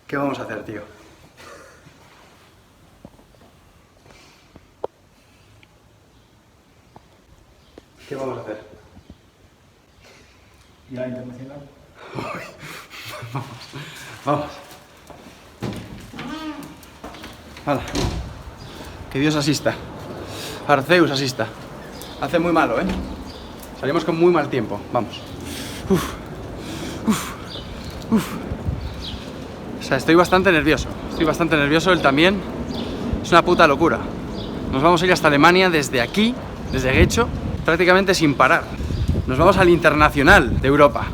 ¿Qué vamos a hacer, tío? ¿Qué vamos a hacer? ¿Ya internacional? Vamos. Hala. Que Dios asista. Arceus asista. Hace muy malo, ¿eh? Salimos con muy mal tiempo. Vamos. O sea, estoy bastante nervioso. Él también. Es una puta locura. Nos vamos a ir hasta Alemania desde aquí, desde Getxo, prácticamente sin parar. Nos vamos al Internacional de Europa.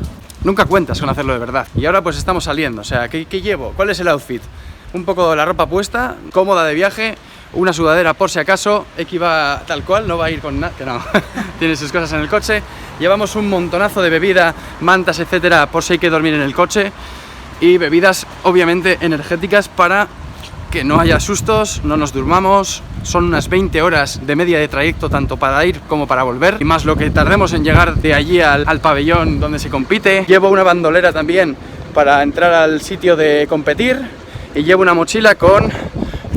Nunca cuentas con hacerlo de verdad. Y ahora pues estamos saliendo. O sea, ¿qué llevo? ¿Cuál es el outfit? Un poco de la ropa puesta, cómoda de viaje, una sudadera por si acaso. X va tal cual, no va a ir con nada, que no. Tiene sus cosas en el coche. Llevamos un montonazo de bebida, mantas, etcétera, por si hay que dormir en el coche. Y bebidas, obviamente, energéticas para que no haya sustos, no nos durmamos. Son unas 20 horas de media de trayecto, tanto para ir como para volver. Y más lo que tardemos en llegar de allí al pabellón donde se compite. Llevo una bandolera también para entrar al sitio de competir. Y llevo una mochila con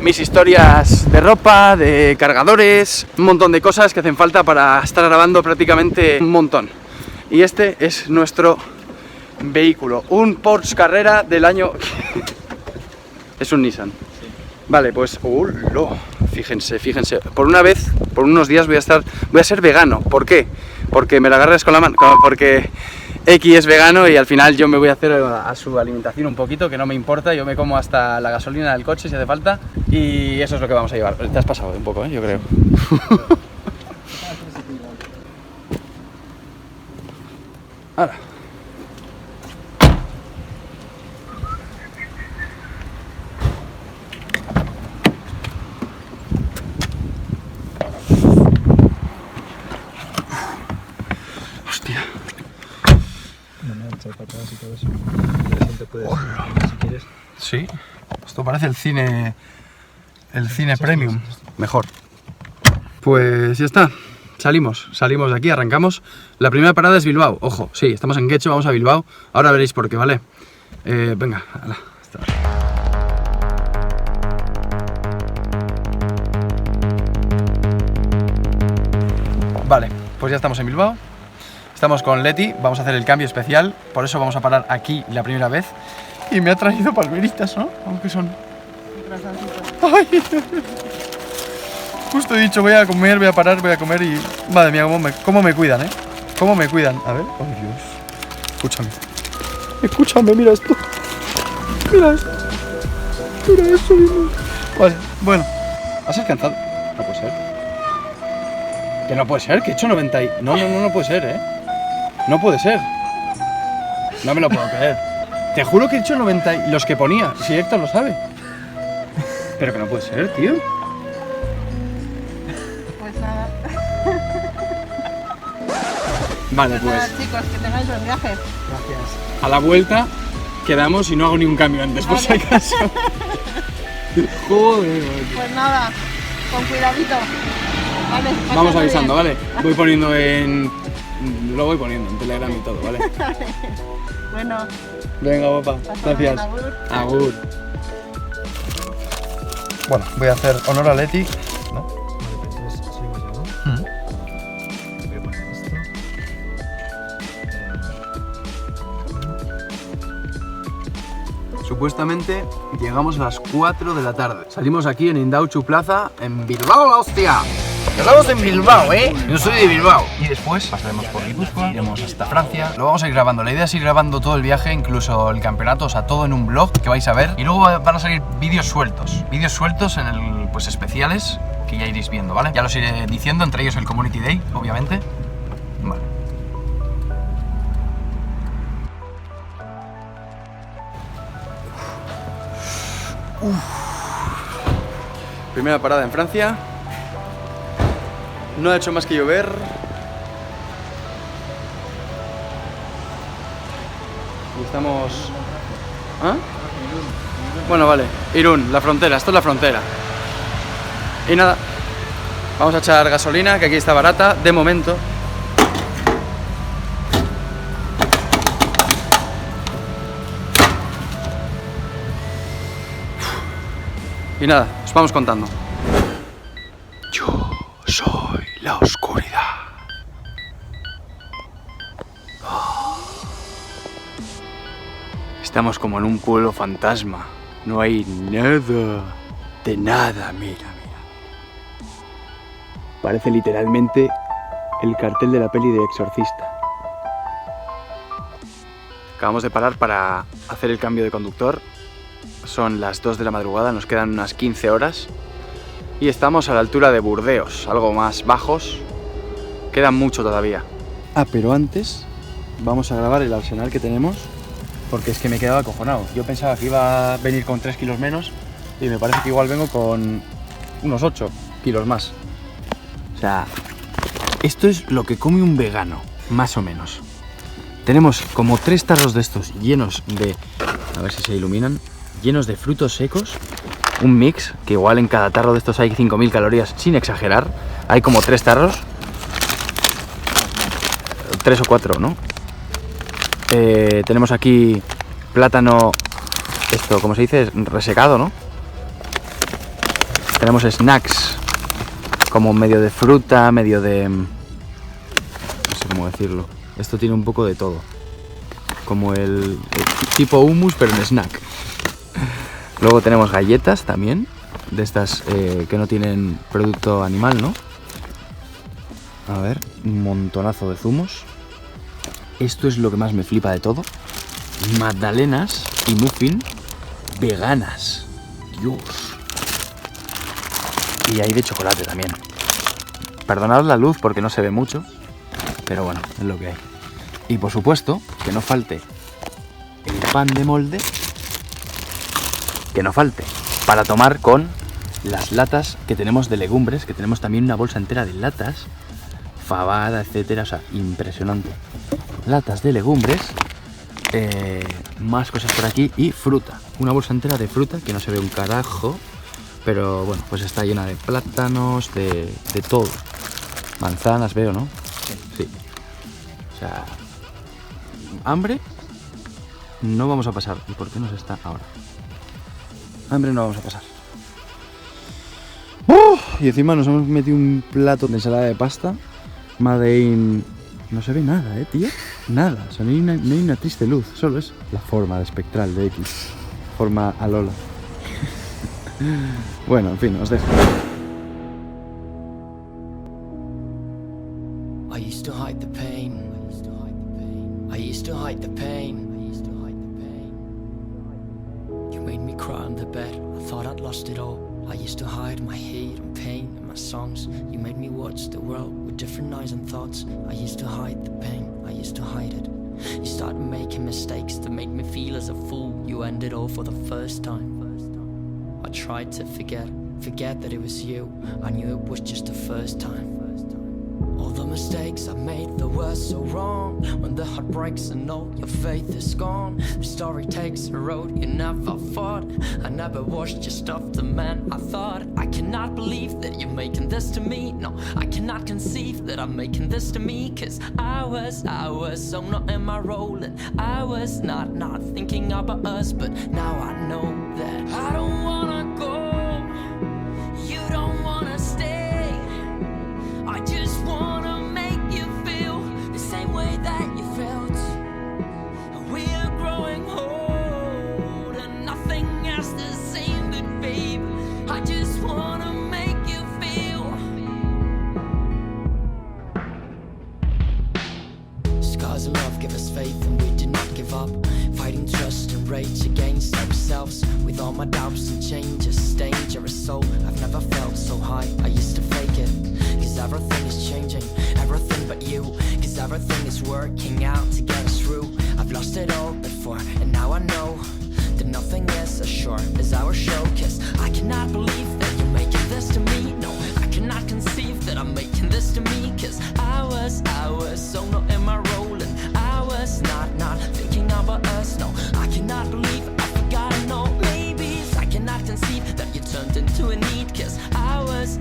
mis historias de ropa, de cargadores, un montón de cosas que hacen falta para estar grabando prácticamente un montón. Y este es nuestro vehículo, un Porsche Carrera del año... Es un Nissan. Sí. Vale, pues... Fíjense, por una vez, por unos días voy a ser vegano. ¿Por qué? Porque me la agarras con la mano, porque X es vegano y al final yo me voy a hacer a su alimentación un poquito, que no me importa, yo me como hasta la gasolina del coche si hace falta, y eso es lo que vamos a llevar. Te has pasado un poco, yo creo. Ahora. Hostia. Para atrás y todo eso. Te puedes, si quieres. Sí, esto parece el cine premium, mejor. Pues ya está, salimos de aquí, arrancamos. La primera parada es Bilbao, ojo, sí, estamos en Getxo, vamos a Bilbao. Ahora veréis por qué, ¿vale? Venga, hasta ahora. Vale, pues ya estamos en Bilbao. Estamos con Leti, vamos a hacer el cambio especial, por eso vamos a parar aquí la primera vez. Y me ha traído palmeritas, ¿no? Aunque son... ¡Ay! Justo he dicho, voy a comer, voy a parar, voy a comer y... Madre mía, cómo me cuidan, ¿eh? Cómo me cuidan. A ver, oh Dios. Escúchame, mira esto. Mira esto. Mira eso. Vale, bueno. ¿Has alcanzado? No puede ser. Que no puede ser, que he hecho 90 y... No puede ser, ¿eh? No puede ser. No me lo puedo creer. Te juro que he hecho 90 y... Los que ponía, si Héctor lo sabe. Pero que no puede ser, tío. Pues nada. Vale, pues... Nada, chicos, que tengáis buen viaje. Gracias. A la vuelta quedamos y no hago ni un cambio antes, por si acaso. Joder. Pues nada, con cuidadito. Vale, Vamos pásalo avisando, bien. ¿vale? Voy poniendo en... Lo voy poniendo en Telegram y todo, ¿vale? Bueno. Venga, guapa. Gracias. Agur. Bueno, voy a hacer honor a Leti, ¿no? Vale, pues entonces seguimos ya, ¿no? Voy a poner esto. Supuestamente llegamos a las 4 de la tarde. Salimos aquí en Indautxu Plaza, en Bilbao, la hostia. Estamos en Bilbao, ¿eh? Yo soy de Bilbao. Y después pasaremos por Guipúzcoa, iremos hasta Francia. Lo vamos a ir grabando. La idea es ir grabando todo el viaje, incluso el campeonato, o sea, todo en un vlog que vais a ver. Y luego van a salir vídeos sueltos. Vídeos sueltos en el, pues especiales, que ya iréis viendo, ¿vale? Ya los iré diciendo, entre ellos el Community Day, obviamente. Vale. Primera parada en Francia. No ha hecho más que llover. Y estamos... ¿Ah? Bueno, vale. Irún, la frontera. Esto es la frontera. Y nada. Vamos a echar gasolina, que aquí está barata, de momento. Y nada, os vamos contando. Yo soy la oscuridad. Estamos como en un pueblo fantasma. No hay nada. De nada, mira. Parece literalmente el cartel de la peli de Exorcista. Acabamos de parar para hacer el cambio de conductor. Son las 2 de la madrugada, nos quedan unas 15 horas. Y estamos a la altura de Burdeos, algo más bajos. Queda mucho todavía. Pero antes vamos a grabar el arsenal que tenemos, porque es que me he quedado acojonado. Yo pensaba que iba a venir con 3 kilos menos y me parece que igual vengo con unos 8 kilos más. O sea, esto es lo que come un vegano, más o menos. Tenemos como 3 tarros de estos llenos de... A ver si se iluminan. Llenos de frutos secos. Un mix, que igual en cada tarro de estos hay 5.000 calorías, sin exagerar. Hay como 3 tarros. 3 o 4, ¿no? Tenemos aquí plátano, esto, ¿cómo se dice? Resecado, ¿no? Tenemos snacks, como medio de fruta, medio de... no sé cómo decirlo. Esto tiene un poco de todo. Como el tipo hummus, pero en snack. Luego tenemos galletas también, de estas que no tienen producto animal, ¿no? A ver, un montonazo de zumos. Esto es lo que más me flipa de todo. Magdalenas y muffin veganas. Dios. Y hay de chocolate también. Perdonad la luz porque no se ve mucho, pero bueno, es lo que hay. Y por supuesto, que no falte el pan de molde. Que no falte. Para tomar con las latas que tenemos de legumbres, que tenemos también una bolsa entera de latas. Fabada, etcétera, o sea, impresionante. Latas de legumbres, más cosas por aquí y fruta. Una bolsa entera de fruta que no se ve un carajo, pero bueno, pues está llena de plátanos, de todo. Manzanas veo, ¿no? Sí. O sea, hambre no vamos a pasar. ¿Y por qué nos está ahora? Hambre no vamos a pasar. Y encima nos hemos metido un plato de ensalada de pasta. Made in... No se ve nada, tío. Nada. O sea, no hay una triste luz. Solo es la forma espectral de X. Forma Alola. Bueno, en fin, os dejo. I used to hide the pain. I used to hide the pain. You made me cry on the bed. I thought I'd lost it all. I used to hide my hate and pain in my songs. You made me watch the world with different eyes and thoughts. I used to hide the pain, I used to hide it. You started making mistakes that made me feel as a fool. You ended all for the first time. I tried to forget that it was you. I knew it was just the first time. All the mistakes I made that were so wrong. When the heart breaks and all your faith is gone. The story takes a road you never fought. I never was just of the man I thought. I cannot believe that you're making this to me. No, I cannot conceive that I'm making this to me. Cause I was so not in my role. And I was not thinking about us. But now I know that I don't wanna go. You don't wanna stay. I just wanna make you feel the same way that you felt. We are growing old and nothing else the same, but babe, I just wanna make you feel. Scars of love give us faith and we did not give up. Fighting trust and rage against ourselves. With all my doubts and changes, dangerous soul. I've never felt so high, I used to fake it. Cause everything is changing, everything but you. Cause everything is working out to get us through. I've lost it all before, and now I know that nothing is as sure as our show. Cause I cannot believe that you're making this to me. No, I cannot conceive that I'm making this to me. Cause I was so not in my role. And I was not thinking about us. No, I cannot believe I forgot. No, maybe I cannot conceive that you turned into a need. Cause I was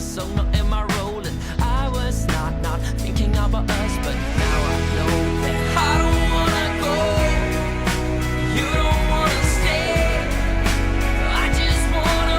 so not in my role. And I was not thinking about us. But now I know that I don't wanna go. You don't wanna stay. I just wanna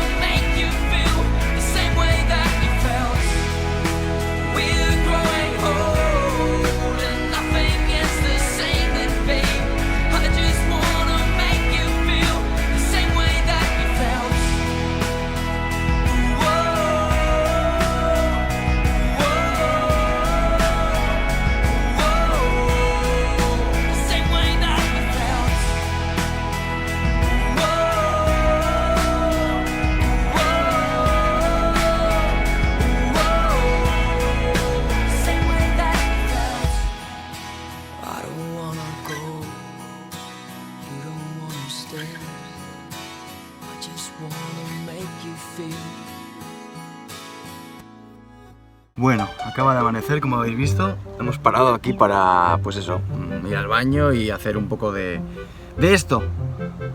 stairs. I just wanna make you feel. Bueno, acaba de amanecer, como habéis visto. Hemos parado aquí para, pues eso, ir al baño y hacer un poco de esto.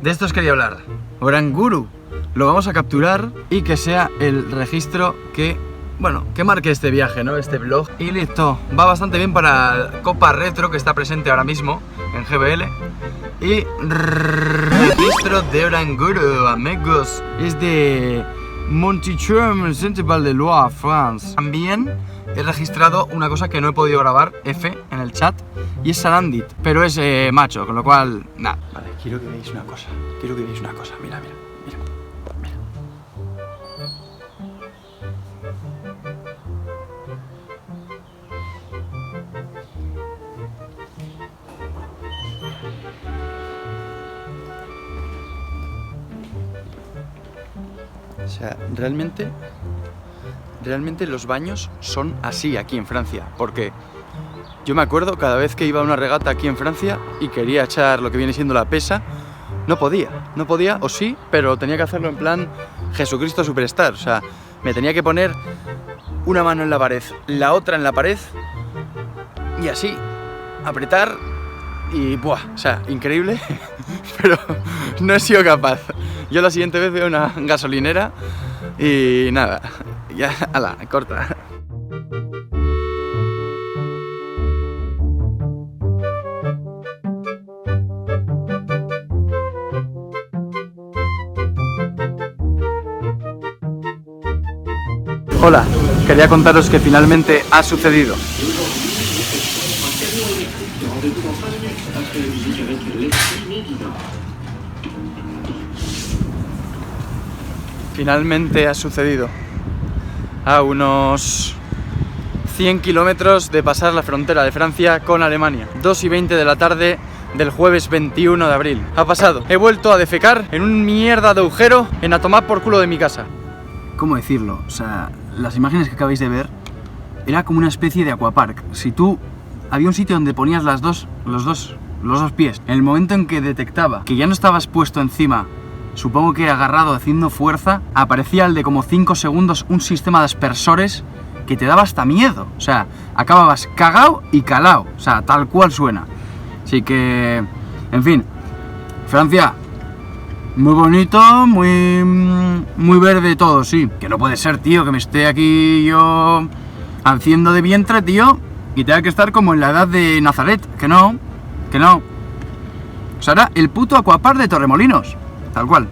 De esto os quería hablar. Oranguru. Lo vamos a capturar y que sea el registro que, bueno, que marque este viaje, ¿no? Este vlog. Y listo. Va bastante bien para la Copa Retro que está presente ahora mismo en GBL. Y registro de Oranguru, amigos. Es de Montichon, Central de Loire, France. También he registrado una cosa que no he podido grabar, F, en el chat, y es Sarandit, pero es macho, con lo cual, nada. Vale, quiero que veáis una cosa, mira, mira, mira, mira. O sea, realmente los baños son así aquí en Francia, porque yo me acuerdo cada vez que iba a una regata aquí en Francia y quería echar lo que viene siendo la pesa, no podía, o sí, pero tenía que hacerlo en plan Jesucristo Superstar, o sea, me tenía que poner una mano en la pared, la otra en la pared y así, apretar y ¡buah! O sea, increíble, pero no he sido capaz. Yo la siguiente vez veo una gasolinera y nada, ya, ala, corta. Hola, quería contaros que finalmente ha sucedido. Finalmente ha sucedido. A unos 100 kilómetros de pasar la frontera de Francia con Alemania. 2:20 de la tarde del jueves 21 de abril. Ha pasado. He vuelto a defecar en un mierda de agujero en a tomar por culo de mi casa. ¿Cómo decirlo? O sea, las imágenes que acabáis de ver era como una especie de aquapark. Si tú... Había un sitio donde ponías los dos pies. En el momento en que detectaba que ya no estabas puesto encima, supongo que agarrado haciendo fuerza, aparecía al de como 5 segundos un sistema de aspersores que te daba hasta miedo. O sea, acababas cagao y calao. O sea, tal cual suena. Así que... En fin. Francia. Muy bonito, muy verde todo, sí. Que no puede ser, tío, que me esté aquí yo haciendo de vientre, tío, y tenga que estar como en la edad de Nazaret. Que no. O sea, era el puto aquapark de Torremolinos. Tal cual.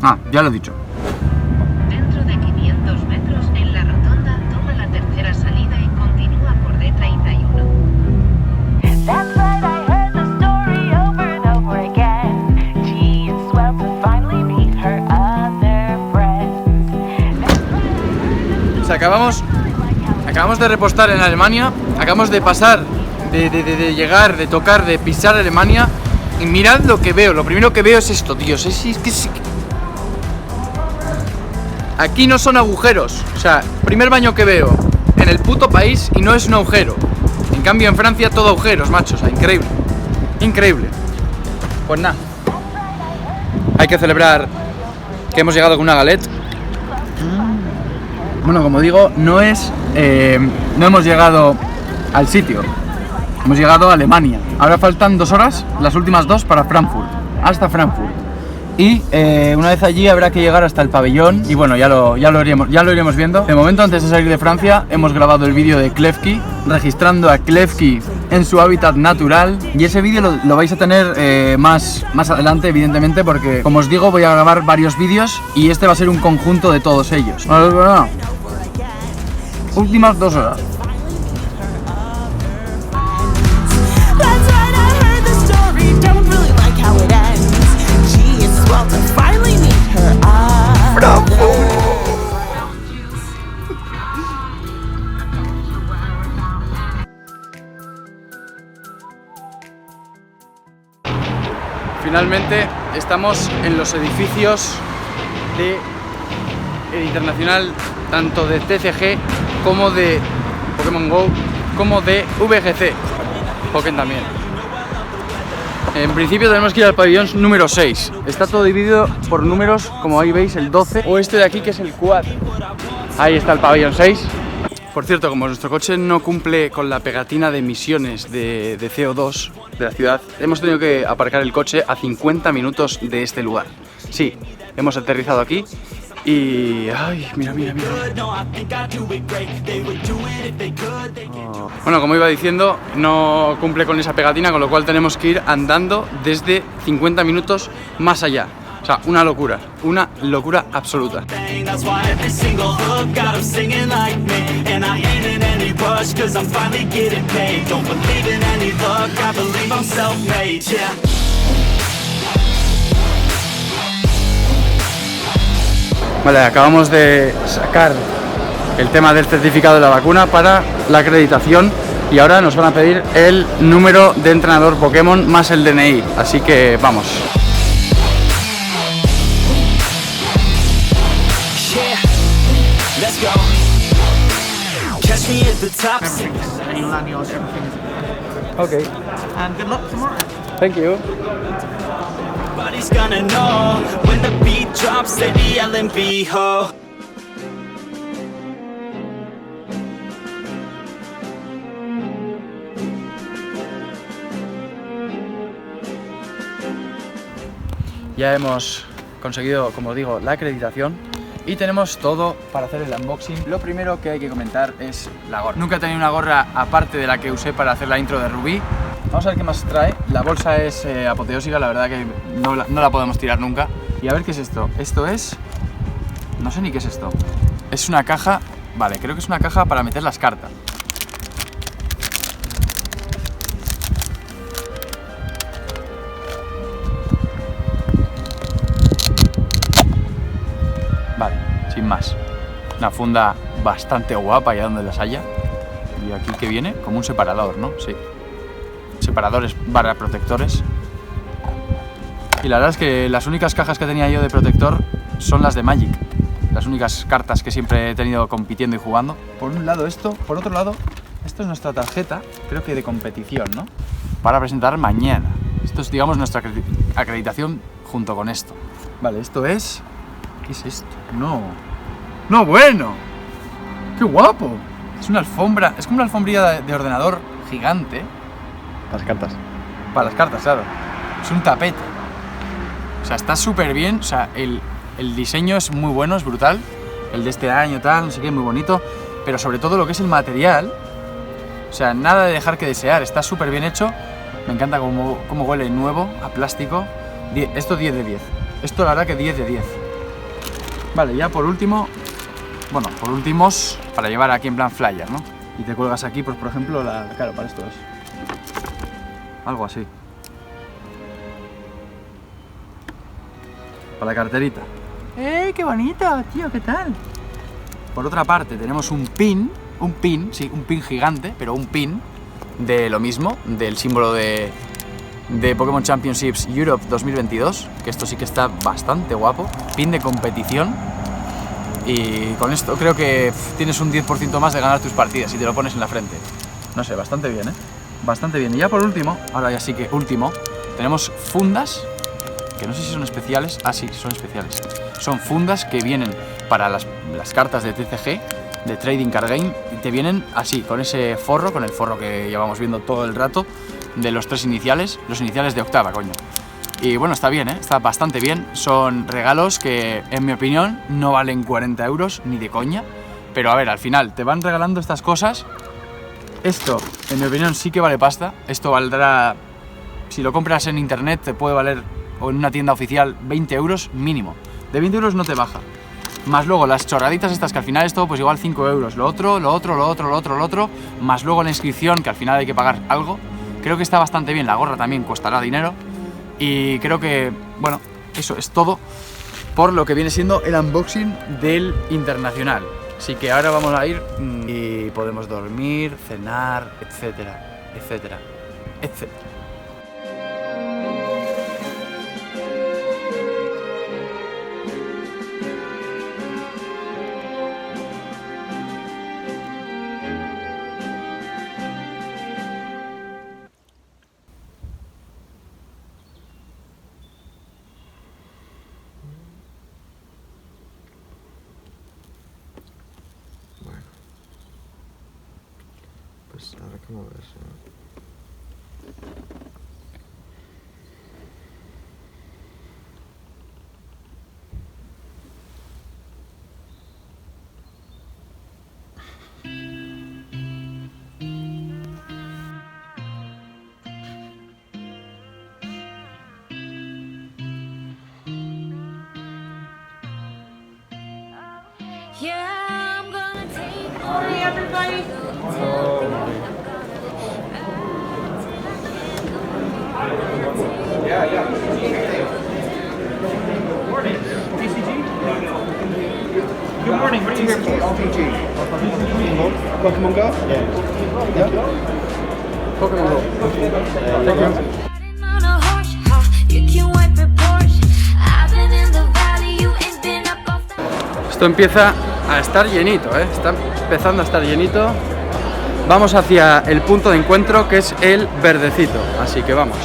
Ah, ya lo he dicho. Dentro de 500 metros en la rotonda, toma la tercera salida y continúa por D31. That's right, I heard the story over and over again. She is swell to finally meet her other friends. O sea, acabamos de repostar en Alemania, acabamos de pasar, de llegar, de tocar, de pisar Alemania. Y mirad lo que veo, lo primero que veo es esto, tíos, es que... Aquí no son agujeros, o sea, primer baño que veo en el puto país y no es un agujero. En cambio en Francia todo agujeros, macho, o sea, increíble, increíble. Pues nada, hay que celebrar que hemos llegado con una galette. Bueno, como digo, no hemos llegado al sitio. Hemos llegado a Alemania. Ahora faltan 2 horas, las últimas 2 para Frankfurt, hasta Frankfurt. Y una vez allí habrá que llegar hasta el pabellón y bueno, ya lo iremos viendo. De momento, antes de salir de Francia, hemos grabado el vídeo de Klefki, registrando a Klefki en su hábitat natural. Y ese vídeo lo vais a tener más adelante, evidentemente, porque como os digo, voy a grabar varios vídeos y este va a ser un conjunto de todos ellos. Bueno, últimas 2 horas. Finalmente estamos en los edificios del Internacional, tanto de TCG como de Pokémon Go, como de VGC, Pokémon también. En principio tenemos que ir al pabellón número 6. Está todo dividido por números, como ahí veis, el 12 o este de aquí que es el 4. Ahí está el pabellón 6. Por cierto, como nuestro coche no cumple con la pegatina de emisiones de CO2 de la ciudad, hemos tenido que aparcar el coche a 50 minutos de este lugar. Sí, hemos aterrizado aquí y... ¡ay, mira, mira, mira! Oh. Bueno, como iba diciendo, no cumple con esa pegatina, con lo cual tenemos que ir andando desde 50 minutos más allá. O sea, una locura absoluta. Vale, acabamos de sacar el tema del certificado de la vacuna para la acreditación y ahora nos van a pedir el número de entrenador Pokémon más el DNI, así que vamos. Okay. And good luck tomorrow. Thank you. Everybody's gonna know when the beat drops, they be yelling B-ho. Ya hemos conseguido, como digo, la acreditación y tenemos todo para hacer el unboxing. Lo primero que hay que comentar es la gorra. Nunca he tenido una gorra aparte de la que usé para hacer la intro de Rubí. Vamos a ver qué más trae. La bolsa es apoteósica, la verdad que no la podemos tirar nunca. Y a ver qué es esto. Esto es... no sé ni qué es esto. Es una caja... vale, creo que es una caja para meter las cartas. Vale, sin más. Una funda bastante guapa allá donde las haya. Y aquí que viene como un separador, ¿no? Sí. Separadores barra protectores. Y la verdad es que las únicas cajas que tenía yo de protector son las de Magic. Las únicas cartas que siempre he tenido compitiendo y jugando. Por un lado esto, por otro lado, esto es nuestra tarjeta, creo que de competición, ¿no? Para presentar mañana. Esto es, digamos, nuestra acreditación junto con esto. Vale, esto es... ¿qué es esto? No. ¡No, bueno! ¡Qué guapo! Es una alfombra, es como una alfombrilla de ordenador gigante. Las cartas. Para las cartas, claro. Es un tapete. O sea, está súper bien. O sea, el diseño es muy bueno, es brutal. El de este año, tal, no sé qué, muy bonito. Pero sobre todo lo que es el material. O sea, nada de dejar que desear. Está súper bien hecho. Me encanta cómo huele nuevo, a plástico. Esto 10 de 10. Esto la verdad que 10 de 10. Vale, ya por último... bueno, por últimos, para llevar aquí en plan flyer, ¿no? Y te cuelgas aquí, pues por ejemplo, claro, para esto es... algo así. Para la carterita. ¡Qué bonito, tío! ¿Qué tal? Por otra parte, tenemos un pin, sí, un pin gigante, pero un pin de lo mismo, del símbolo de Pokémon Championships Europe 2022, que esto sí que está bastante guapo. Pin de competición. Y con esto creo que tienes un 10% más de ganar tus partidas si te lo pones en la frente. No sé, bastante bien, ¿eh? Bastante bien. Y ya por último, ahora ya sí que último, tenemos fundas, que no sé si son especiales. Ah, sí, son especiales. Son fundas que vienen para las cartas de TCG, de Trading Card Game, y te vienen así, con ese forro, con el forro que llevamos viendo todo el rato, de los tres iniciales, los iniciales de octava, coño. Y bueno, está bien, ¿eh? Está bastante bien. Son regalos que, en mi opinión, no valen 40 euros, ni de coña. Pero a ver, al final, te van regalando estas cosas. Esto, en mi opinión, sí que vale pasta. Esto valdrá, si lo compras en internet, te puede valer, o en una tienda oficial, 20 euros mínimo. De 20 euros no te baja. Más luego las chorraditas estas, que al final esto, pues igual 5 euros. Lo otro, más luego la inscripción, que al final hay que pagar algo. Creo que está bastante bien. La gorra también costará dinero. Y creo que, bueno, eso es todo por lo que viene siendo el unboxing del Internacional. Así que ahora vamos a ir y podemos dormir, cenar, etcétera, etcétera, etcétera. Pues ahora cómo ves, ¿no? Yeah, I'm gonna take Morning, everybody. Good morning, what are you here for? RPG. Pokémon Go? Yeah. Pokémon Go. Thank you. on a horse, ha, you can wipe your Porsche. I've been in the valley, you ain't been up off the... Esto empieza a estar llenito, ¿eh? Está empezando a estar llenito. Vamos hacia el punto de encuentro, que es el verdecito, así que vamos.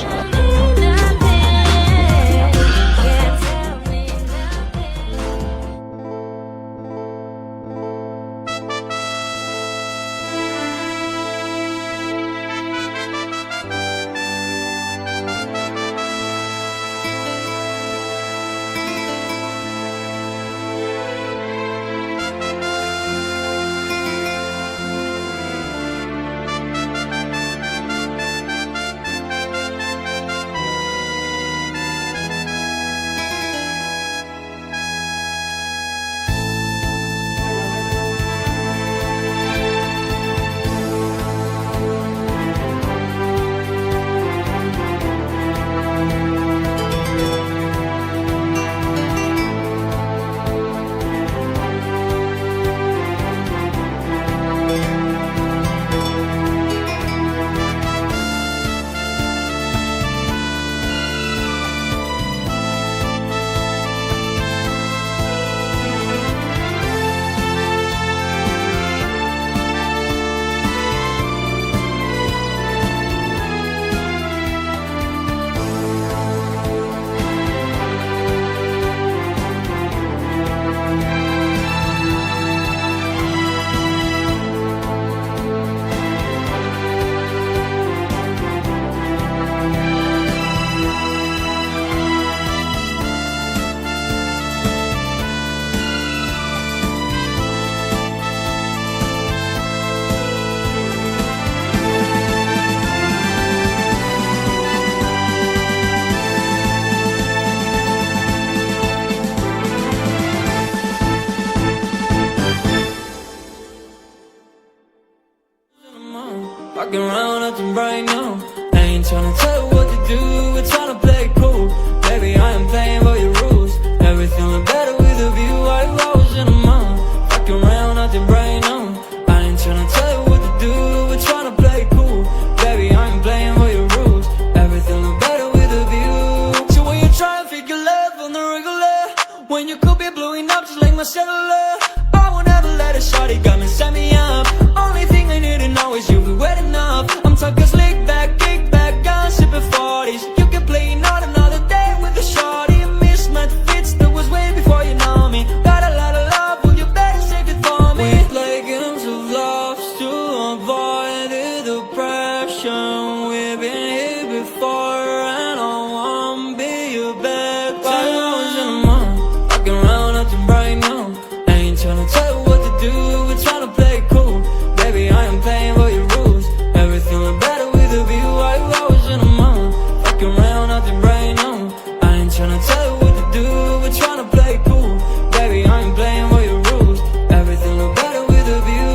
Walking around acting right now. I ain't tryna tell you what to do, we're tryna play cool. Baby, I am playing by your rules. Everything look better with a view, I was in a month. Walking around acting right now. I ain't tryna tell you what to do, we're tryna play cool. Baby, I am playing by your rules. Everything look better with a view. So when you try and figure love on the regular, when you could be blowing up just like my cellular, I won't ever let a shawty come and set me up. Only thing I need to know is you be wet enough. I'm talking slick back, kick back, gun sipping 40s. You can play not another day with a shawty. Mismatch fits that was way before you know me. Got a lot of love, will you better save it for me? We play games of love to avoid the depression. We've been here before and I won't be your bed. While I was in a month, walking around acting right now. I ain't tryna tell you what to do, we're tryna play cool. Baby, I am playing by your rules. Everything look better with a view. I was in a month, walking around acting right now. I ain't tryna tell you what to do, we're tryna play cool. Baby, I am playing by your rules. Everything look better with a view.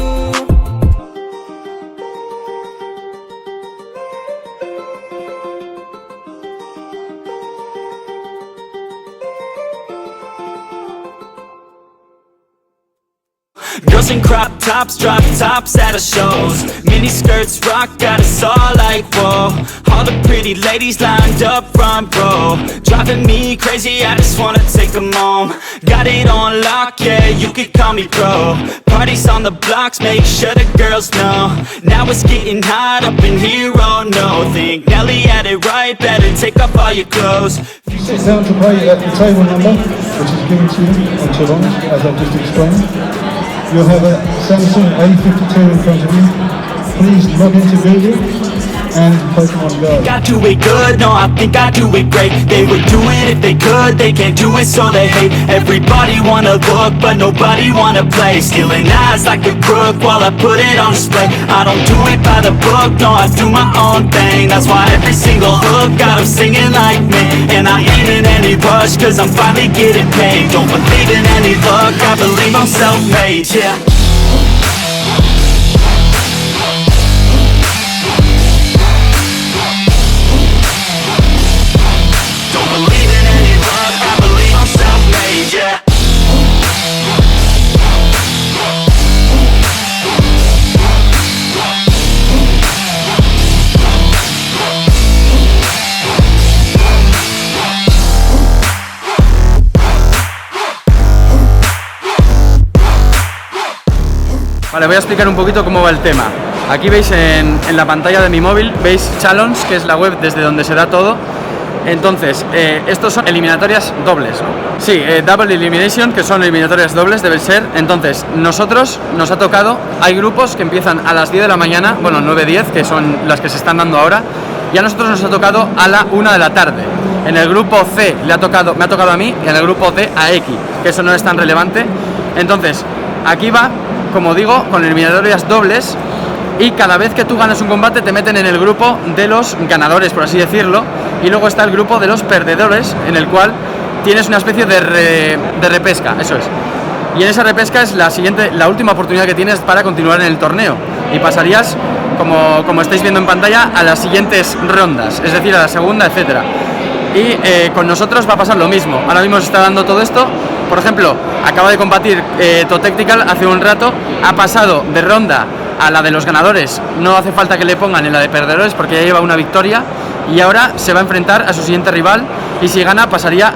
Girls in crop tops, drop tops at our shows. Mini skirts rock, got us all like whoa. All the pretty ladies lined up front row, driving me crazy, I just wanna take them home. Got it on lock, yeah, you could call me pro. Parties on the blocks, make sure the girls know. Now it's getting hot up in here, oh no. Think Nelly had it right, better take off all your clothes. Sit down to play at the table number, which is given to you on Toulon, as I've just explained. You'll have a Samsung A52 in front of you. please log into Google and Pokémon Go. I do it good, no, I think I do it great. They would do it if they could, they can't do it so they hate. Everybody wanna look, but nobody wanna play. Stealing eyes like a crook while I put it on display. I don't do it by the book, no, I do my own thing. That's why every single hook got them singing like me. And I ain't in any rush, cause I'm finally getting paid. Don't believe in any luck, I believe I'm self-made, yeah. Vale, voy a explicar un poquito cómo va el tema. Aquí veis en la pantalla de mi móvil, veis Challenge, que es la web desde donde se da todo. Entonces, estos son eliminatorias dobles, ¿no? Sí, Double Elimination, que son eliminatorias dobles, deben ser. Entonces, nosotros nos ha tocado, hay grupos que empiezan a las 10 de la mañana, bueno, 9-10, que son las que se están dando ahora, y a nosotros nos ha tocado a la 1 de la tarde. En el grupo C me ha tocado a mí, y en el grupo D a X, que eso no es tan relevante. Entonces, aquí va, como digo, con eliminatorias dobles, y cada vez que tú ganas un combate te meten en el grupo de los ganadores, por así decirlo, y luego está el grupo de los perdedores, en el cual tienes una especie de repesca, eso es. Y en esa repesca es la última oportunidad que tienes para continuar en el torneo, y pasarías, como estáis viendo en pantalla, a las siguientes rondas, es decir, a la segunda, etcétera. Y con nosotros va a pasar lo mismo. Ahora mismo se está dando todo esto. Por ejemplo, acaba de combatir TOP16 hace un rato, ha pasado de ronda a la de los ganadores, no hace falta que le pongan en la de perdedores porque ya lleva una victoria, y ahora se va a enfrentar a su siguiente rival, y si gana pasarían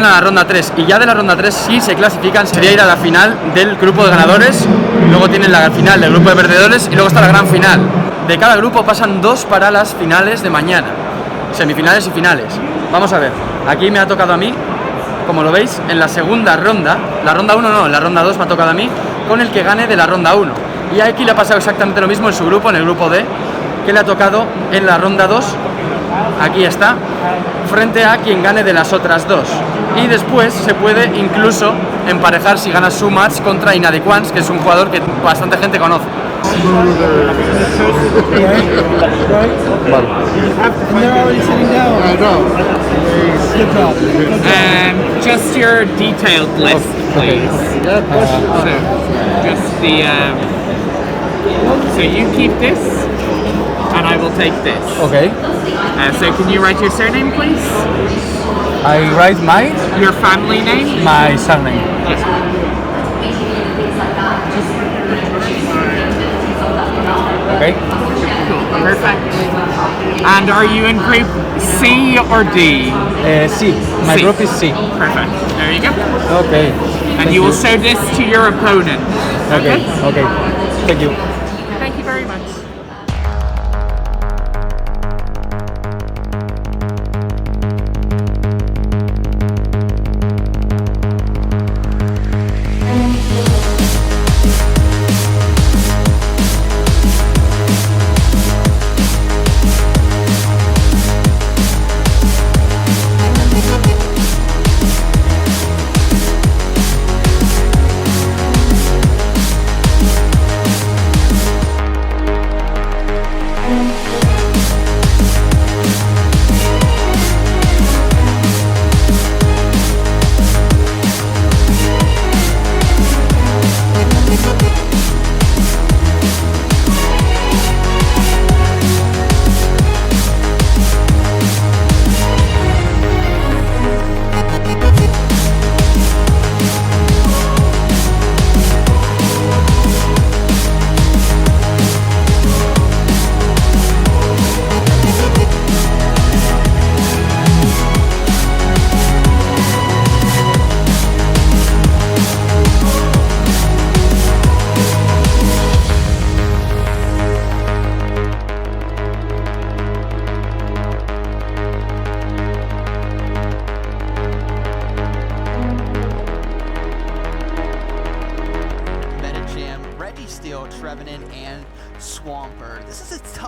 a la ronda 3, y ya de la ronda 3 si se clasifican sería ir a la final del grupo de ganadores, luego tienen la final del grupo de perdedores y luego está la gran final. De cada grupo pasan 2 para las finales de mañana, semifinales y finales. Vamos a ver, aquí me ha tocado a mí, como lo veis, en la segunda ronda, la ronda 1 no, la ronda 2 me ha tocado a mí, con el que gane de la ronda 1. Y aquí le ha pasado exactamente lo mismo en su grupo, en el grupo D, que le ha tocado en la ronda 2, aquí está, frente a quien gane de las otras 2. Y después se puede incluso emparejar si gana su match contra Inadequans, que es un jugador que bastante gente conoce. Just your detailed list, please. So you keep this, and I will take this. Okay. So can you write your surname, please? I write your family name. My surname. Yes. Okay. Cool. Perfect. And are you in group C or D? C. My C. group is C. Perfect. There you go. Okay. And you will show this to your opponent. Okay. Okay. Thank you. Thank you very much.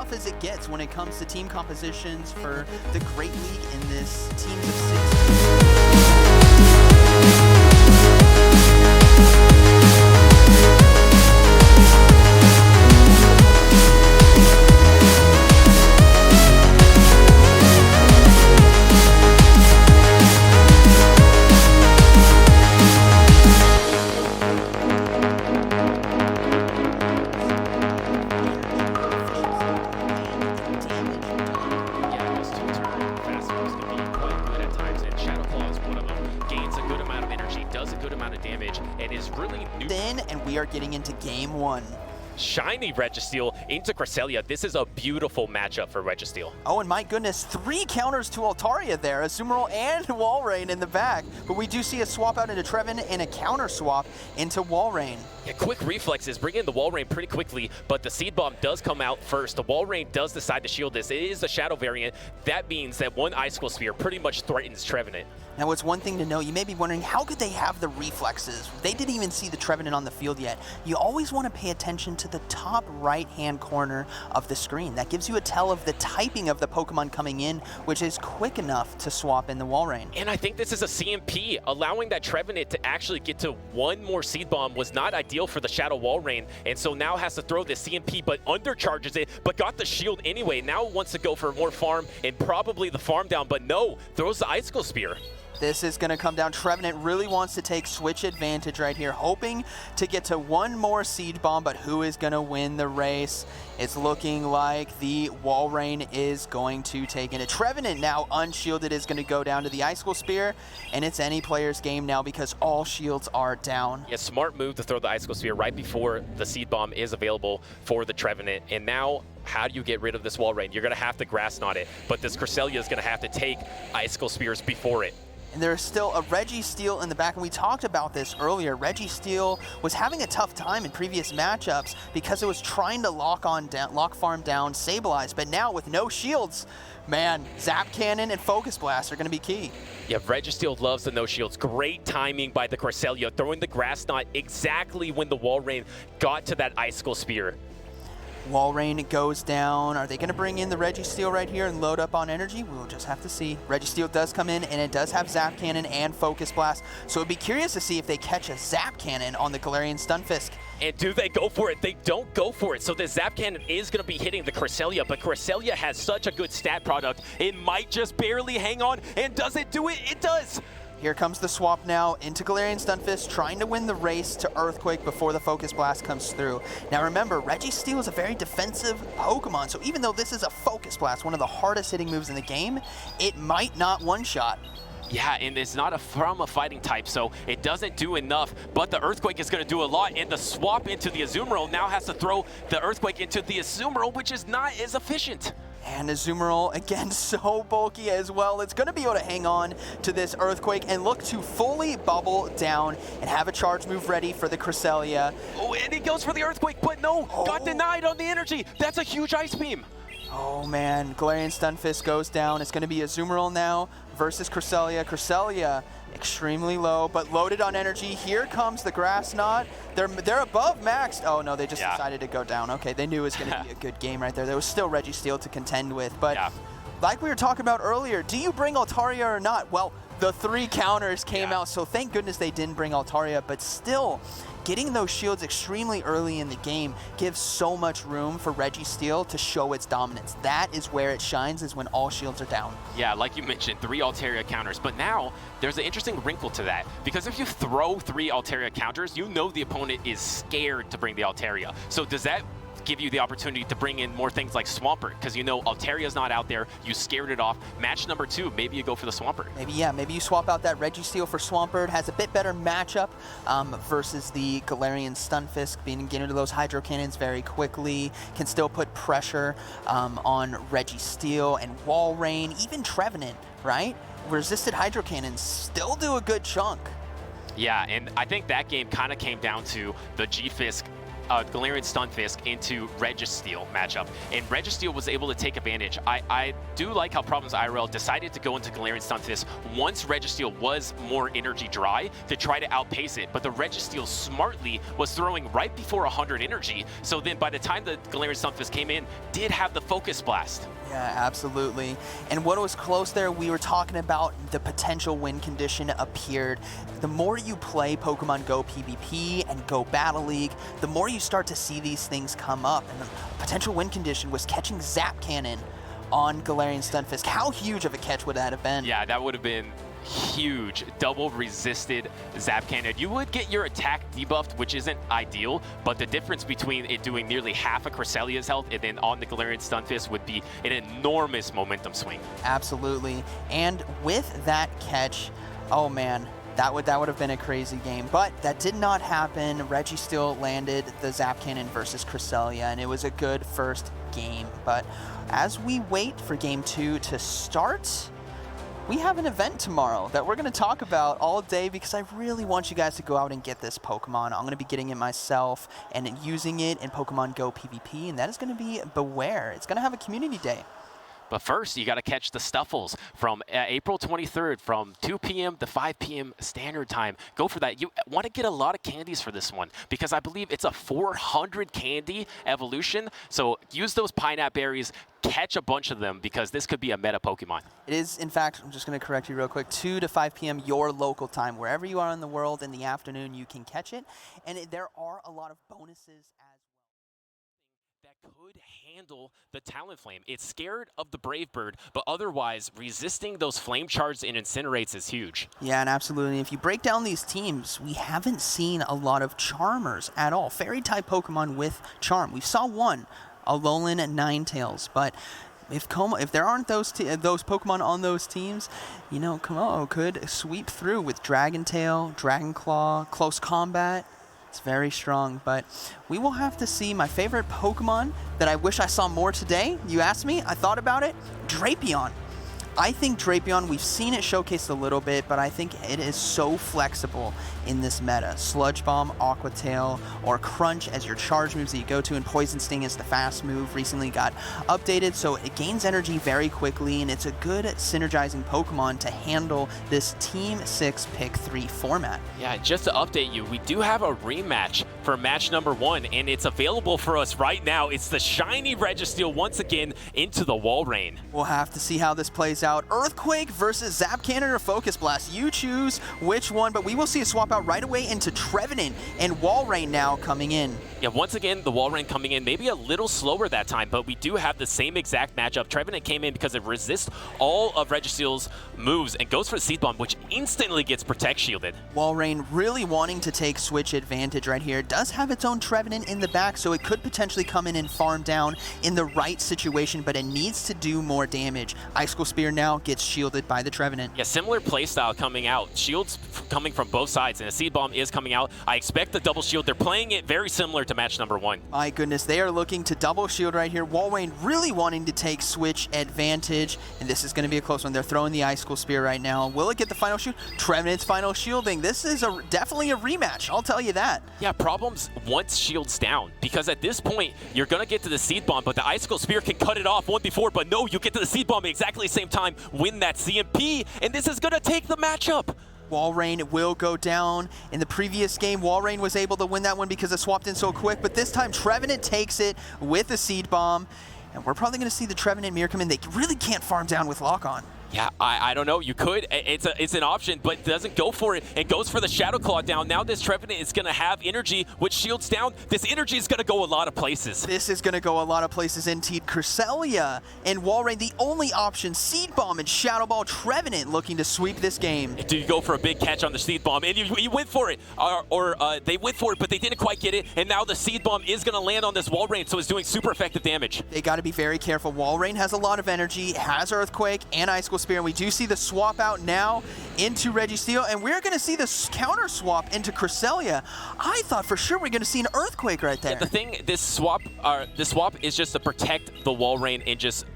tough as it gets when it comes to team compositions for the Great League in this teams of 6. We are getting into game 1. Shiny Registeel into Cresselia. This is a beautiful matchup for Registeel. Oh, and my goodness, 3 counters to Altaria there. Azumarill and Walrein in the back. But we do see a swap out into Trevin and a counter swap into Walrein. Yeah, quick reflexes, bring in the Walrein pretty quickly, but the Seed Bomb does come out first. The Walrein does decide to shield this. It is a Shadow variant. That means that one Icicle Sphere pretty much threatens Trevenant. Now, it's one thing to know. You may be wondering, how could they have the reflexes? They didn't even see the Trevenant on the field yet. You always want to pay attention to the top right-hand corner of the screen. That gives you a tell of the typing of the Pokemon coming in, which is quick enough to swap in the Walrein. And I think this is a CMP. Allowing that Trevenant to actually get to one more Seed Bomb was not ideal for the Shadow Walrein, and so now has to throw the CMP, but undercharges it, but got the shield anyway. Now wants to go for more farm and probably the farm down, but no, throws the Icicle Spear. This is going to come down. Trevenant really wants to take switch advantage right here, hoping to get to one more Seed Bomb, but who is going to win the race? It's looking like the Walrein is going to take it. Trevenant now unshielded is going to go down to the Icicle Spear, and it's any player's game now because all shields are down. Yeah, smart move to throw the Icicle Spear right before the Seed Bomb is available for the Trevenant, and now how do you get rid of this Walrein? You're going to have to Grass Knot it, but this Cresselia is going to have to take Icicle Spears before it. And there's still a Registeel in the back, and we talked about this earlier. Registeel was having a tough time in previous matchups because it was trying to lock farm down, Sableye, but now with no shields, man, Zap Cannon and Focus Blast are going to be key. Yeah, Registeel loves the no shields. Great timing by the Cresselia, throwing the Grass Knot exactly when the Walrein got to that Icicle Spear. Walrein goes down. Are they going to bring in the Registeel right here and load up on energy? We'll just have to see. Registeel does come in, and it does have Zap Cannon and Focus Blast. So it'd be curious to see if they catch a Zap Cannon on the Galarian Stunfisk. And do they go for it? They don't go for it. So the Zap Cannon is going to be hitting the Cresselia, but Cresselia has such a good stat product. It might just barely hang on. And does it do it? It does. Here comes the swap now into Galarian Stunfisk, trying to win the race to Earthquake before the Focus Blast comes through. Now remember, Registeel is a very defensive Pokemon, so even though this is a Focus Blast, one of the hardest hitting moves in the game, it might not one-shot. Yeah, and it's not from a fighting type, so it doesn't do enough, but the Earthquake is going to do a lot, and the swap into the Azumarill now has to throw the Earthquake into the Azumarill, which is not as efficient. And Azumarill, again, so bulky as well. It's going to be able to hang on to this Earthquake and look to fully bubble down and have a charge move ready for the Cresselia. Oh, and he goes for the Earthquake, but no, got denied on the energy. That's a huge Ice Beam. Oh man, Galarian Stunfisk goes down. It's going to be Azumarill now versus Cresselia. Cresselia extremely low, but loaded on energy. Here comes the Grass Knot. They're above maxed. Oh no, they just decided to go down. Okay, they knew it was going to be a good game right there. There was still Registeel to contend with, but like we were talking about earlier, do you bring Altaria or not? Well, the 3 counters came out, so thank goodness they didn't bring Altaria, but still, getting those shields extremely early in the game gives so much room for Registeel to show its dominance. That is where it shines, is when all shields are down. Yeah, like you mentioned, 3 Altaria counters, but now there's an interesting wrinkle to that, because if you throw 3 Altaria counters, you know the opponent is scared to bring the Altaria. So does that give you the opportunity to bring in more things like Swampert, because you know Altaria's not out there, you scared it off. Match number 2, maybe you go for the Swampert. Maybe you swap out that Registeel for Swampert, has a bit better matchup versus the Galarian Stunfisk, being get into those Hydro Cannons very quickly, can still put pressure on Registeel and Walrein, even Trevenant, right? Resisted Hydro Cannons still do a good chunk. Yeah, and I think that game kind of came down to the G-Fisk Galarian Stunfisk into Registeel matchup, and Registeel was able to take advantage. I do like how Problems IRL decided to go into Galarian Stunfisk once Registeel was more energy dry to try to outpace it, but the Registeel smartly was throwing right before 100 energy, so then by the time the Galarian Stunfisk came in, did have the Focus Blast. Yeah, absolutely. And what was close there, we were talking about the potential win condition appeared. The more you play Pokemon Go PvP and Go Battle League, the more you start to see these things come up. And the potential win condition was catching Zap Cannon on Galarian Stunfisk. How huge of a catch would that have been? Yeah, that would have been huge. Double resisted Zap Cannon. You would get your attack debuffed, which isn't ideal, but the difference between it doing nearly half of Cresselia's health and then on the Galarian Stunfisk would be an enormous momentum swing. Absolutely. And with that catch, oh man, that would have been a crazy game. But that did not happen. Reggie still landed the Zap Cannon versus Cresselia, and it was a good first game. But as we wait for game 2 to start, we have an event tomorrow that we're going to talk about all day because I really want you guys to go out and get this Pokemon. I'm going to be getting it myself and using it in Pokemon Go PvP, and that is going to be Beware. It's going to have a community day. But first, you got to catch the Stuffles from April 23rd from 2 p.m. to 5 p.m. standard time. Go for that. You want to get a lot of candies for this one because I believe it's a 400 candy evolution. So use those pineapple berries, catch a bunch of them because this could be a meta Pokemon. It is, in fact, I'm just going to correct you real quick, 2 to 5 p.m. your local time. Wherever you are in the world in the afternoon, you can catch it. And there are a lot of bonuses as well. That could handle the Talonflame. It's scared of the Brave Bird, but otherwise resisting those flame charges and incinerates is huge. Yeah, and absolutely. If you break down these teams, we haven't seen a lot of Charmers at all. Fairy-type Pokemon with Charm. We saw one, Alolan and Ninetales, but if there aren't those Pokemon on those teams, you know, Komodo could sweep through with Dragon Tail, Dragon Claw, Close Combat. It's very strong, but we will have to see. My favorite Pokemon that I wish I saw more today, you asked me, I thought about it, Drapion. I think Drapion, we've seen it showcased a little bit, but I think it is so flexible in this meta. Sludge Bomb, Aqua Tail, or Crunch as your charge moves that you go to, and Poison Sting is the fast move. Recently got updated, so it gains energy very quickly, and it's a good synergizing Pokemon to handle this Team 6 Pick 3 format. Yeah, just to update you, we do have a rematch for match number 1, and it's available for us right now. It's the shiny Registeel once again into the Walrein. We'll have to see how this plays out. Earthquake versus Zap Cannon or Focus Blast. You choose which one, but we will see a swap out right away into Trevenant and Walrein now coming in. Yeah, once again, the Walrein coming in, maybe a little slower that time, but we do have the same exact matchup. Trevenant came in because it resists all of Registeel's moves and goes for the Seed Bomb, which instantly gets Protect Shielded. Walrein really wanting to take switch advantage right here. It does have its own Trevenant in the back, so it could potentially come in and farm down in the right situation, but it needs to do more damage. Icicle Spear now gets shielded by the Trevenant. Yeah, similar playstyle coming out. Shields coming from both sides, and a Seed Bomb is coming out. I expect the double shield. They're playing it very similar to match number 1. My goodness, they are looking to double shield right here. Walrein really wanting to take switch advantage, and this is going to be a close one. They're throwing the Icicle Spear right now. Will it get the final shoot? Trevenant's final shielding. This is definitely a rematch, I'll tell you that. Yeah, Problems wants shields down, because at this point, you're going to get to the Seed Bomb, but the Icicle Spear can cut it off one before, but no, you get to the Seed Bomb at exactly the same time, win that CMP, and this is going to take the matchup. Walrein will go down. In the previous game, Walrein was able to win that one because it swapped in so quick, but this time Trevenant takes it with a Seed Bomb, and we're probably going to see the Trevenant mirror come in. They really can't farm down with Lock-On. Yeah, I don't know. You could. It's an option, but doesn't go for it. It goes for the Shadow Claw down. Now this Trevenant is going to have energy, which shields down. This energy is going to go a lot of places. This is going to go a lot of places indeed. Cresselia and Walrein, the only option. Seed Bomb and Shadow Ball. Trevenant looking to sweep this game. Do you go for a big catch on the Seed Bomb? And you went for it. Or they went for it, but they didn't quite get it. And now the Seed Bomb is going to land on this Walrein, so it's doing super effective damage. They got to be very careful. Walrein has a lot of energy, has Earthquake and Icicle Icicle Spear, and we do see the swap out now into Registro, and we're going to see this counter swap into Cresselia. I thought for sure we're going to see an Earthquake right there. Yeah, the thing, this swap is just to protect the wall rain and just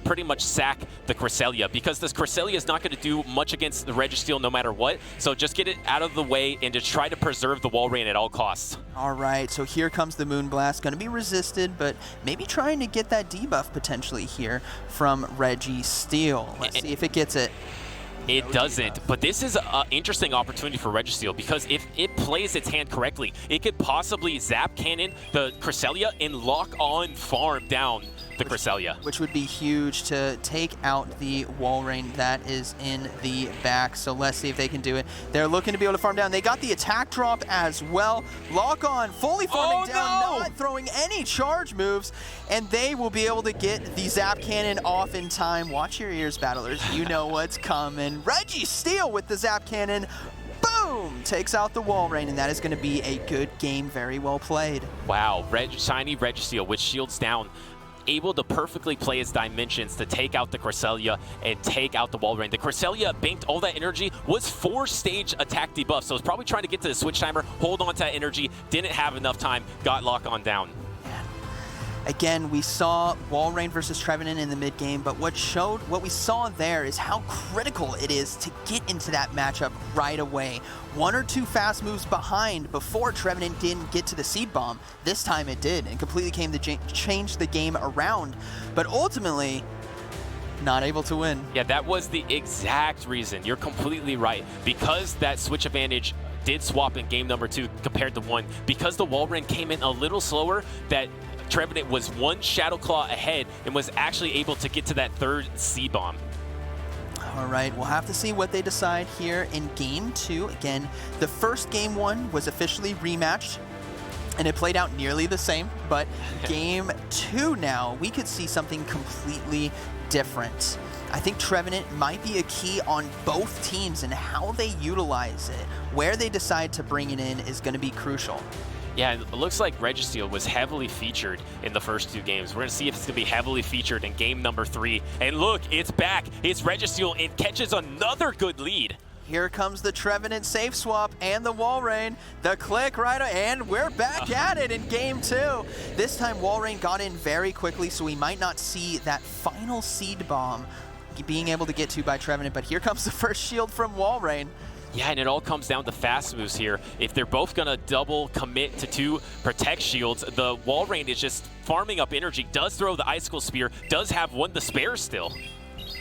pretty much sack the Cresselia, because this Cresselia is not going to do much against the Registro no matter what, so just get it out of the way and just try to preserve the wall rain at all costs. All right, so here comes the Moonblast, going to be resisted, but maybe trying to get that debuff potentially here from Registro. Let's see if it gets it. It doesn't, but this is an interesting opportunity for Registro, because if it plays its hand correctly, it could possibly zap cannon the Cresselia and lock on farm down the Cresselia. Which would be huge to take out the wall rain that is in the back. So let's see if they can do it. They're looking to be able to farm down. They got the attack drop as well. Lock on, fully farming down, not throwing any charge moves, and they will be able to get the zap cannon off in time. Watch your ears, battlers. You know what's coming. Registro with the zap cannon. Boom! Takes out the wall rain, and that is going to be a good game. Very well played. Wow, shiny Registro with shields down, able to perfectly play his dimensions to take out the Cresselia and take out the wall rain. The Cresselia banked all that energy, was 4-stage attack debuff, so it's probably trying to get to the switch timer, hold on to that energy, didn't have enough time, got lock on down. Again, we saw wall rain versus Trevenant in the mid game, but what we saw there is how critical it is to get into that matchup right away. 1 or 2 fast moves behind before Trevenant didn't get to the seed bomb. This time it did, and completely came to change the game around. But ultimately, not able to win. Yeah, that was the exact reason. You're completely right. Because that switch advantage did swap in game number 2 compared to 1, because the wall rain came in a little slower, that Trevenant was 1 Shadow Claw ahead and was actually able to get to that 3rd seed bomb. All right, we'll have to see what they decide here in game 2. Again, the first game 1 was officially rematched, and it played out nearly the same, but game 2 now, we could see something completely different. I think Trevenant might be a key on both teams, and how they utilize it, where they decide to bring it in, is going to be crucial. Yeah, it looks like Registro was heavily featured in the first 2 games. We're going to see if it's going to be heavily featured in game number 3. And look, it's back. It's Registro. It catches another good lead. Here comes the Trevenant safe swap and the wall rain. The click right, and we're back at it in game 2. This time wall rain got in very quickly, so we might not see that final seed bomb being able to get to by Trevenant. But here comes the first shield from wall rain. Yeah, and it all comes down to fast moves here. If they're both going to double commit to 2 protect shields, the wall rain is just farming up energy, does throw the Icicle Spear, does have 1 to spare still.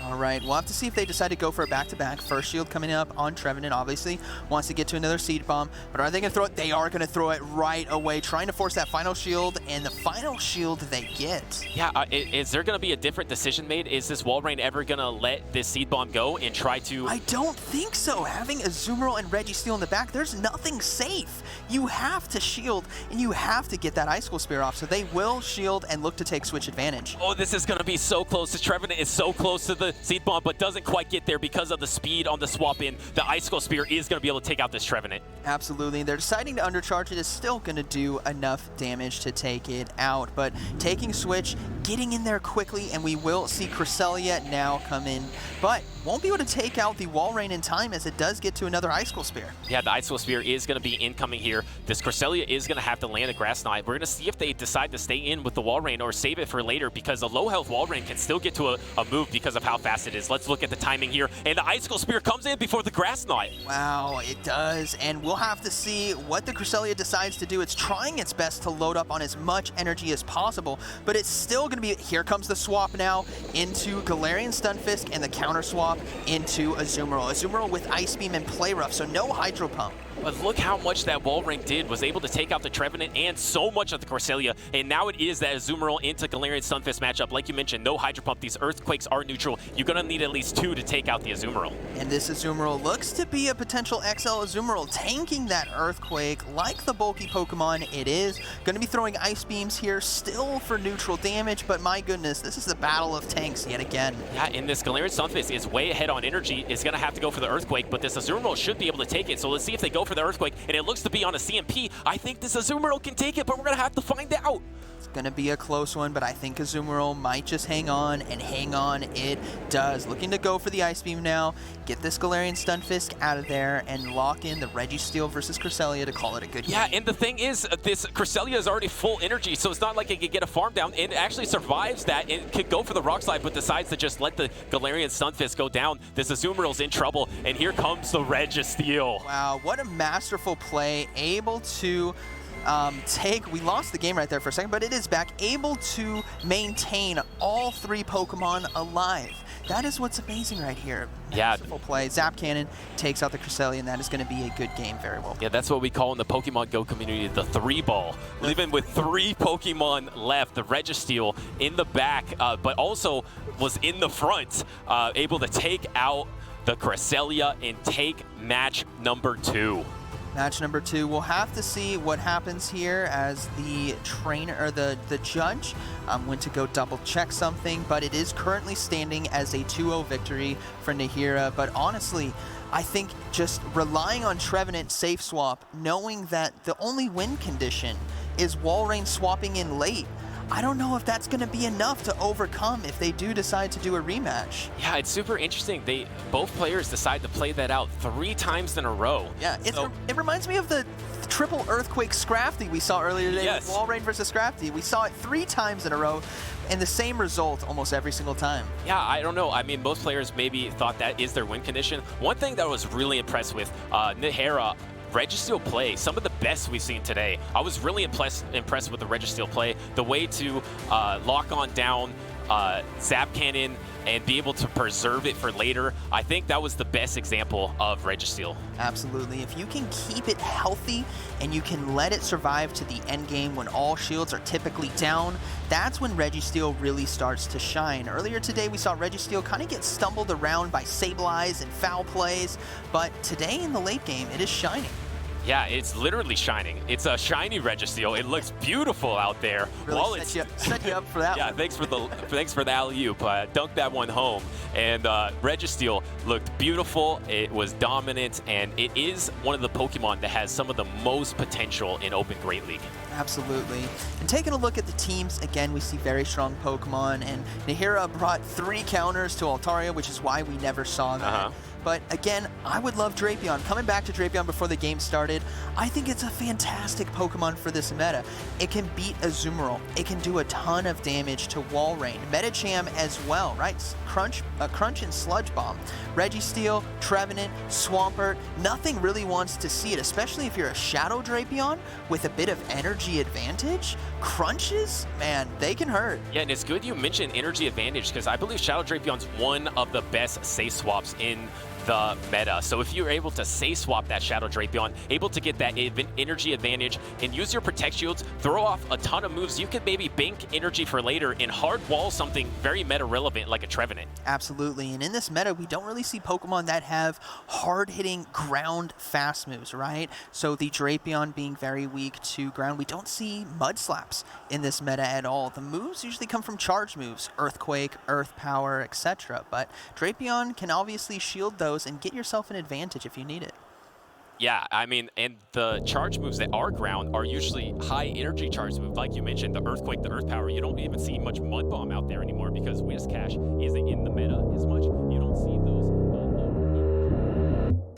All right, we'll have to see if they decide to go for a back-to-back. First shield coming up on Trevenant, obviously. Wants to get to another seed bomb, but are they going to throw it? They are going to throw it right away, trying to force that final shield, and the final shield they get. Yeah, is there going to be a different decision made? Is this wall rain ever going to let this seed bomb go and try to... I don't think so. Having Azumarill and Registro in the back, there's nothing safe. You have to shield, and you have to get that Icicle Spear off, so they will shield and look to take switch advantage. Oh, this is going to be so close. This Trevenant is so close to the seed bomb, but doesn't quite get there because of the speed on the swap in. The Icicle Spear is going to be able to take out this Trevenant. Absolutely. They're deciding to undercharge it. Is still going to do enough damage to take it out, but taking switch, getting in there quickly, and we will see Cresselia now come in, but won't be able to take out the wall rain in time, as it does get to another Icicle Spear. Yeah, the Icicle Spear is going to be incoming here. This Cresselia is going to have to land a Grass Knot. We're going to see if they decide to stay in with the wall rain or save it for later, because a low health wall rain can still get to a move because of how fast it is. Let's look at the timing here, and the Icicle Spear comes in before the Grass Knot. Wow, it does, and we'll have to see what the Cresselia decides to do. It's trying its best to load up on as much energy as possible, but it's still going to be... Here comes the swap now into Galarian Stunfisk, and the counter swap into Azumarill. Azumarill with Ice Beam and Play Rough, so no Hydro Pump. But look how much that wall ring did. Was able to take out the Trevenant and so much of the Cresselia. And now it is that Azumarill into Galarian Stunfisk matchup. Like you mentioned, no Hydro Pump. These Earthquakes are neutral. You're going to need at least 2 to take out the Azumarill. And this Azumarill looks to be a potential XL Azumarill, tanking that Earthquake like the bulky Pokemon it is. Going to be throwing Ice Beams here, still for neutral damage, but my goodness, this is the battle of tanks yet again. Yeah, and this Galarian Stunfisk is way way ahead on energy is going to have to go for the Earthquake, but this Azumarill should be able to take it. So let's see if they go for the Earthquake, and it looks to be on a CMP. I think this Azumarill can take it, but we're going to have to find out. It's going to be a close one, but I think Azumarill might just hang on, and hang on it does. Looking to go for the Ice Beam now, get this Galarian Stunfisk out of there, and lock in the Registeel versus Cresselia to call it a good game. Yeah, and the thing is, this Cresselia is already full energy, so it's not like it could get a farm down. It actually survives that. It could go for the Rock Slide, but decides to just let the Galarian Stunfisk go down. This Azumarill's in trouble, and here comes the Registeel. Wow, what a masterful play. Able to we lost the game right there for a second, but it is back. Able to maintain all 3 Pokemon alive. That is what's amazing right here. Masterful play. Zap Cannon takes out the Cresselia, and that is going to be a good game very well. Yeah, that's what we call in the Pokemon Go community the 3-ball. Even with 3 Pokemon left, the Registeel in the back, but also was in the front, able to take out the Cresselia and take match number 2. Match number 2, we'll have to see what happens here as the trainer or the judge went to go double check something, but it is currently standing as a 2-0 victory for Nahira. But honestly, I think just relying on Trevenant safe swap, knowing that the only win condition is Walrein swapping in late, I don't know if that's going to be enough to overcome if they do decide to do a rematch. Yeah, it's super interesting. Both players decide to play that out 3 times in a row. Yeah, it reminds me of the triple Earthquake Scrafty we saw earlier today. Yes. With Walrein versus Scrafty. We saw it 3 times in a row, and the same result almost every single time. Yeah, I don't know. I mean, most players maybe thought that is their win condition. One thing that I was really impressed with, Nahira, Registeel play, some of the best we've seen today. I was really impressed with the Registeel play. The way to lock on down Zap Cannon and be able to preserve it for later. I think that was the best example of Registeel. Absolutely. If you can keep it healthy and you can let it survive to the end game when all shields are typically down, that's when Registeel really starts to shine. Earlier today, we saw Registeel kind of get stumbled around by Sableye and foul plays, but today in the late game, it is shining. Yeah, it's literally shining. It's a shiny Registeel. It looks beautiful out there. Really set you up for that yeah, one. thanks for the alley-oop. Dunked that one home. And Registeel looked beautiful. It was dominant, and it is one of the Pokemon that has some of the most potential in Open Great League. Absolutely. And taking a look at the teams, again, we see very strong Pokemon, and Nahira brought 3 counters to Altaria, which is why we never saw that. But again, I would love Drapion. Coming back to Drapion before the game started, I think it's a fantastic Pokemon for this meta. It can beat Azumarill. It can do a ton of damage to Walrein. Metacham as well, right? Crunch and Sludge Bomb. Registeel, Trevenant, Swampert, nothing really wants to see it, especially if you're a Shadow Drapion with a bit of energy advantage. Crunches, man, they can hurt. Yeah, and it's good you mentioned energy advantage, because I believe Shadow Drapion's one of the best safe swaps in the meta. So if you're able to safe swap that Shadow Drapion, able to get that energy advantage and use your Protect Shields, throw off a ton of moves, you could maybe bank energy for later and hard wall something very meta relevant like a Trevenant. Absolutely, and in this meta, we don't really see Pokemon that have hard-hitting ground fast moves, right? So the Drapion being very weak to ground, we don't see Mud Slaps in this meta at all. The moves usually come from charge moves, Earthquake, Earth Power, etc. But Drapion can obviously shield those and get yourself an advantage if you need it. Yeah, I mean, and the charge moves that are ground are usually high energy charge moves, like you mentioned, the Earthquake, the Earth Power. You don't even see much Mud Bomb out there anymore because Whiscash isn't in the meta as much. You don't see those.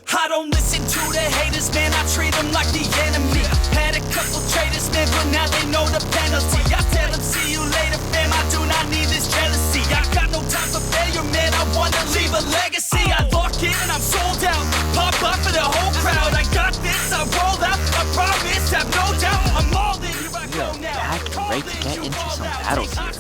I don't listen to the haters, man, I treat them like the enemy. Had a couple traitors, man, but now they know the penalty. I tell them, see you later, fam, I do not need this jealousy. I got no time for failure, man, I wanna leave a legacy. I lock in and I'm sold out, pop up for the whole crowd. I got this, I rolled out, I promise, have no doubt. I'm all in, here I go now. Back ready to get into some battles here.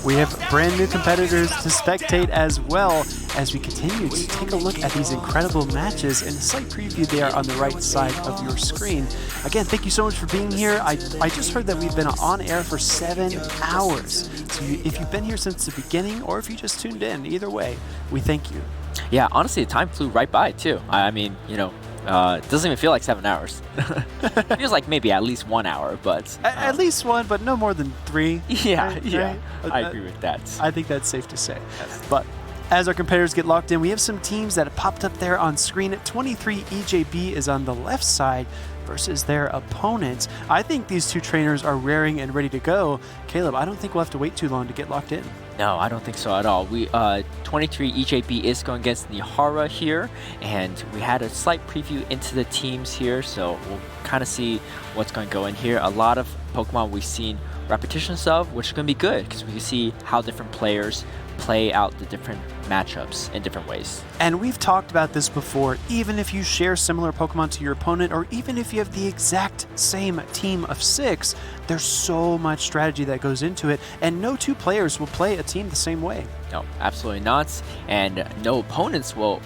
We have brand new competitors to spectate as well as we continue to take a look at these incredible matches. In a slight preview there on the right side of your screen. Again, thank you so much for being here. I just heard that we've been on air for 7 hours. So if you've been here since the beginning or if you just tuned in, either way, we thank you. Yeah, honestly, the time flew right by too. I mean, you know, it doesn't even feel like 7 hours. It feels like maybe at least 1 hour, but... At least 1, but no more than 3. Yeah, right? yeah. Right? I agree with that. I think that's safe to say. Yes. But As our competitors get locked in, we have some teams that have popped up there on screen. 23 EJB is on the left side versus their opponents. I think these two trainers are raring and ready to go. Caleb, I don't think we'll have to wait too long to get locked in. No, I don't think so at all. 23 EJB is going against Nihara here, and we had a slight preview into the teams here, so we'll kind of see what's going to go in here. A lot of Pokemon we've seen repetitions of, which is going to be good because we can see how different players play out the different matchups in different ways. And we've talked about this before. Even if you share similar Pokemon to your opponent, or even if you have the exact same team of 6, there's so much strategy that goes into it, and no two players will play a team the same way. No, absolutely not. And no opponents will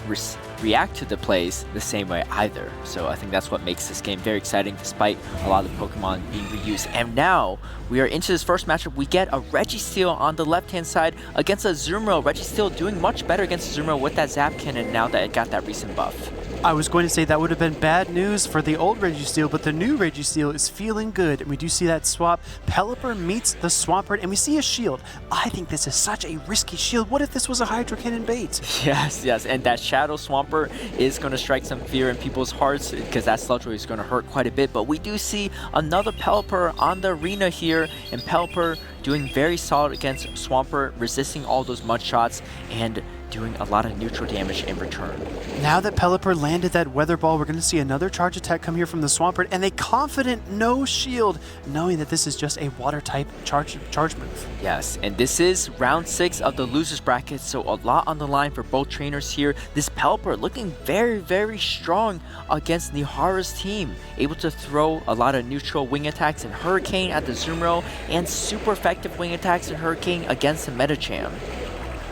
react to the plays the same way either. So I think that's what makes this game very exciting, despite a lot of the Pokemon being reused. And now we are into this first matchup. We get a Registeel on the left-hand side against a Azumarill. Registeel doing much better against Azumarill with that Zap Cannon now that it got that recent buff. I was going to say that would have been bad news for the old Registeel, but the new Registeel is feeling good, and we do see that swap. Pelipper meets the Swampert, and we see a shield. I think this is such a risky shield. What if this was a Hydro Cannon bait? Yes, and that Shadow Swampert is going to strike some fear in people's hearts because that Sludge is going to hurt quite a bit, but we do see another Pelipper on the arena here, and Pelipper doing very solid against Swampert, resisting all those mud shots, and doing a lot of neutral damage in return. Now that Pelipper landed that Weather Ball, we're going to see another charge attack come here from the Swampert, and a confident no shield, knowing that this is just a water type charge move. Yes, and this is round 6 of the losers bracket, so a lot on the line for both trainers here. This Pelipper looking very, very strong against Nihara's team, able to throw a lot of neutral wing attacks and Hurricane at the Azumarill, and super effective wing attacks and Hurricane against the Medicham.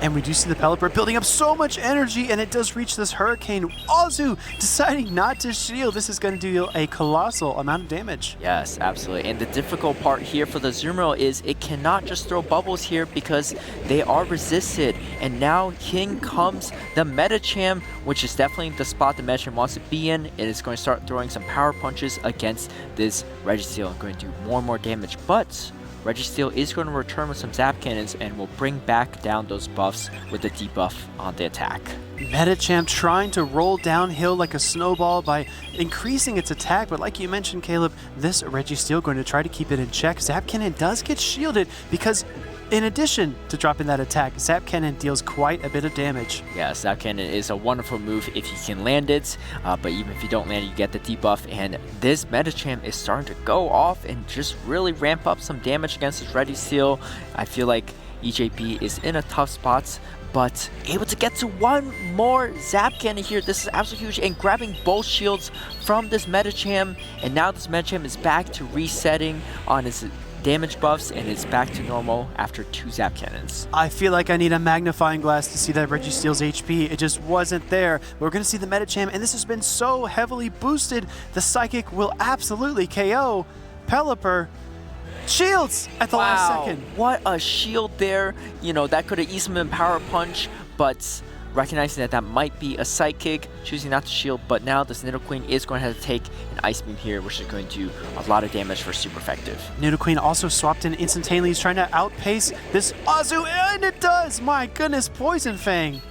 And we do see the Pelipper building up so much energy, and it does reach this Hurricane. Ozu deciding not to shield. This is going to do a colossal amount of damage. Yes, absolutely. And the difficult part here for the Azumarill is it cannot just throw bubbles here because they are resisted. And now in comes the Medicham, which is definitely the spot the Medicham wants to be in. It is going to start throwing some power punches against this Registeel and going to do more and more damage. But Registeel is going to return with some Zap Cannons and will bring back down those buffs with the debuff on the attack. Medicham trying to roll downhill like a snowball by increasing its attack, but like you mentioned, Caleb, this Registeel going to try to keep it in check. Zap Cannon does get shielded because in addition to dropping that attack, Zap Cannon deals quite a bit of damage. Yeah, Zap Cannon is a wonderful move if you can land it, but even if you don't land it, you get the debuff, and this Medicham is starting to go off and just really ramp up some damage against this Registeel. I feel like EJB is in a tough spot, but able to get to one more Zap Cannon here. This is absolutely huge, and grabbing both shields from this Medicham, and now this Medicham is back to resetting on his damage buffs, and it's back to normal after 2 Zap Cannons. I feel like I need a magnifying glass to see that Registeel's HP. It just wasn't there. We're going to see the Medicham, and this has been so heavily boosted. The Psychic will absolutely KO Pelipper. Shields at the last second. What a shield there. You know, that could have easily been Power Punch, but recognizing that that might be a Psychic, choosing not to shield, but now this Nidoqueen is going to have to take an Ice Beam here, which is going to do a lot of damage for super effective. Nidoqueen also swapped in instantaneously. He's trying to outpace this Ozu, and it does! My goodness, Poison Fang!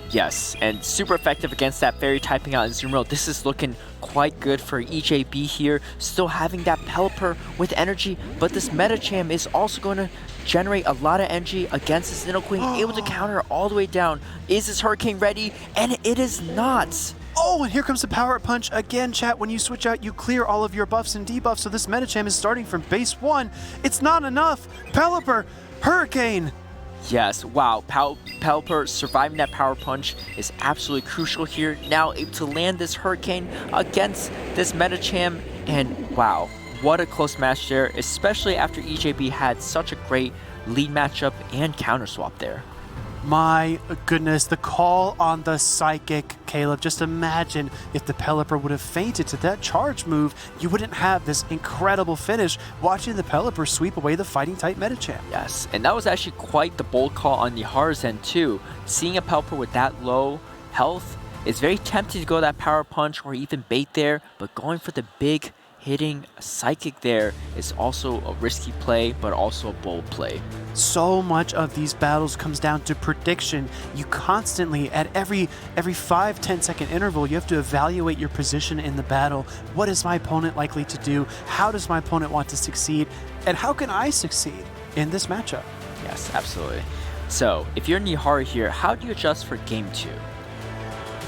Yes, and super effective against that Fairy typing out in Azumarill. This is looking quite good for EJB here. Still having that Pelipper with energy, but this Medicham is also going to generate a lot of energy against this Nidoqueen, able to counter all the way down. Is this Hurricane ready? And it is not. Oh, and here comes the Power Punch again, chat. When you switch out, you clear all of your buffs and debuffs, so this Medicham is starting from base 1. It's not enough. Pelipper, Hurricane. Yes, wow, Pelipper surviving that Power Punch is absolutely crucial here. Now able to land this Hurricane against this Medicham, and wow, what a close match there, especially after EJB had such a great lead matchup and counter swap there. My goodness, the call on the Psychic, Caleb. Just imagine if the Pelipper would have fainted to that charge move, you wouldn't have this incredible finish watching the Pelipper sweep away the fighting type Medicham. Yes, and that was actually quite the bold call on Nihara's end too. Seeing a Pelipper with that low health, it's very tempting to go that Power Punch or even bait there, but going for the big hitting Psychic there is also a risky play, but also a bold play. So much of these battles comes down to prediction. You constantly, at every 5-10 second interval, you have to evaluate your position in the battle. What is my opponent likely to do? How does my opponent want to succeed? And how can I succeed in this matchup? Yes, absolutely. So, if you're Nihara here, how do you adjust for Game 2?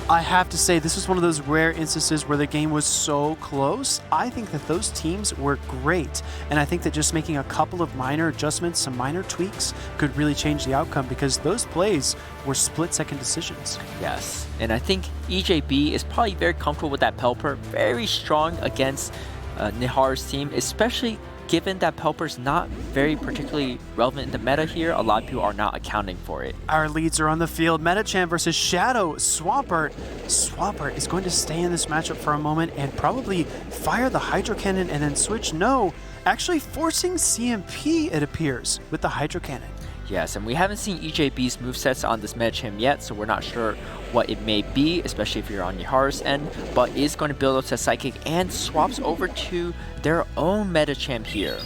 I have to say, this was one of those rare instances where the game was so close. I think that those teams were great, and I think that just making a couple of minor adjustments, some minor tweaks, could really change the outcome because those plays were split-second decisions. Yes, and I think EJB is probably very comfortable with that Pelipper, very strong against Nihara's team, especially given that Pelipper's not very particularly relevant in the meta here. A lot of people are not accounting for it. Our leads are on the field. Metachan versus Shadow. Swampert. Swampert is going to stay in this matchup for a moment and probably fire the Hydro Cannon and then switch. No, actually forcing CMP, it appears, with the Hydro Cannon. Yes, and we haven't seen EJB's movesets on this Metachamp yet, so we're not sure what it may be, especially if you're on Nihara's end, but is going to build up to Psychic and swaps over to their own Metachamp here.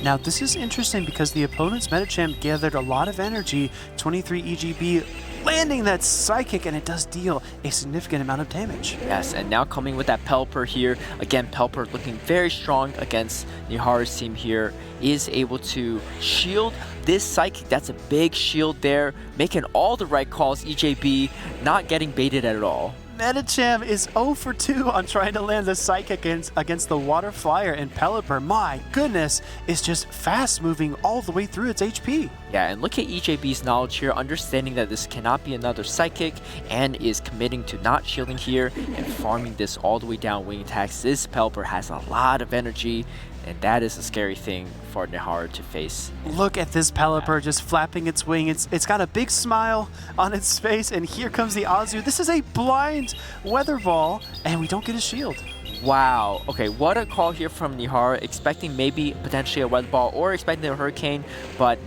Now, this is interesting because the opponent's Metachamp gathered a lot of energy, 23 EGB landing that Psychic, and it does deal a significant amount of damage. Yes, and now coming with that Pelipper here. Again, Pelipper looking very strong against Nihara's team here, is able to shield this Psychic. That's a big shield there, making all the right calls. EJB not getting baited at all. Metachamp is 0 for 2 on trying to land the Psychic against the Water Flyer, and Pelipper, my goodness, is just fast moving all the way through its HP. Yeah, and look at EJB's knowledge here, understanding that this cannot be another Psychic, and is committing to not shielding here and farming this all the way down wing attacks. This Pelipper has a lot of energy, and that is a scary thing for Nihara to face. Look at this Pelipper just flapping its wing. It's got a big smile on its face, and here comes the Azu. This is a blind weather ball, and we don't get a shield. Wow. Okay, what a call here from Nihara, expecting maybe potentially a weather ball or expecting a hurricane, but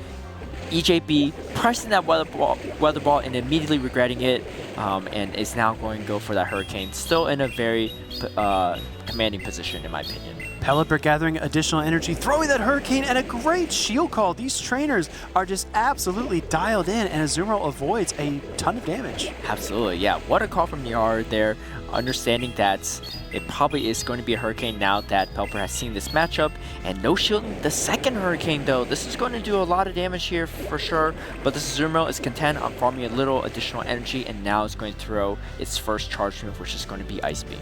EJB pressing that weather ball and immediately regretting it, and is now going to go for that hurricane. Still in a very commanding position, in my opinion. Pelipper gathering additional energy, throwing that hurricane, and a great shield call. These trainers are just absolutely dialed in, and Azumarill avoids a ton of damage. Absolutely, yeah. What a call from Nihara there, understanding that it probably is going to be a hurricane now that Pelipper has seen this matchup, and no shielding the second hurricane though. This is going to do a lot of damage here for sure, but this Azumarill is content on farming a little additional energy, and now it's going to throw its first charge move, which is going to be Ice Beam.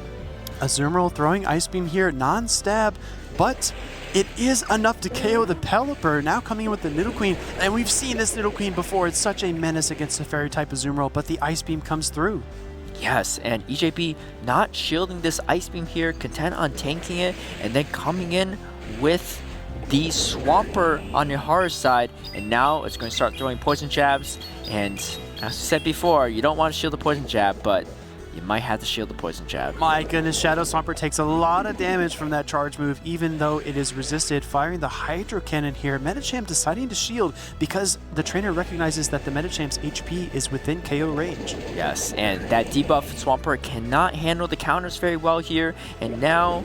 Azumarill throwing Ice Beam here, non-stab, but it is enough to KO the Pelipper. Now coming in with the Nidoqueen, and we've seen this Nidoqueen before. It's such a menace against the Fairy-type Azumarill, but the Ice Beam comes through. Yes, and EJB not shielding this Ice Beam here, content on tanking it, and then coming in with the Swampert on Nihara's side, and now it's going to start throwing Poison Jabs, and as I said before, you don't want to shield the Poison Jab, but you might have to shield the Poison Jab. My goodness, Shadow Swampert takes a lot of damage from that charge move, even though it is resisted. Firing the Hydro Cannon here. Metachamp deciding to shield because the trainer recognizes that the Metachamp's HP is within KO range. Yes, and that debuff Swampert cannot handle the counters very well here, and now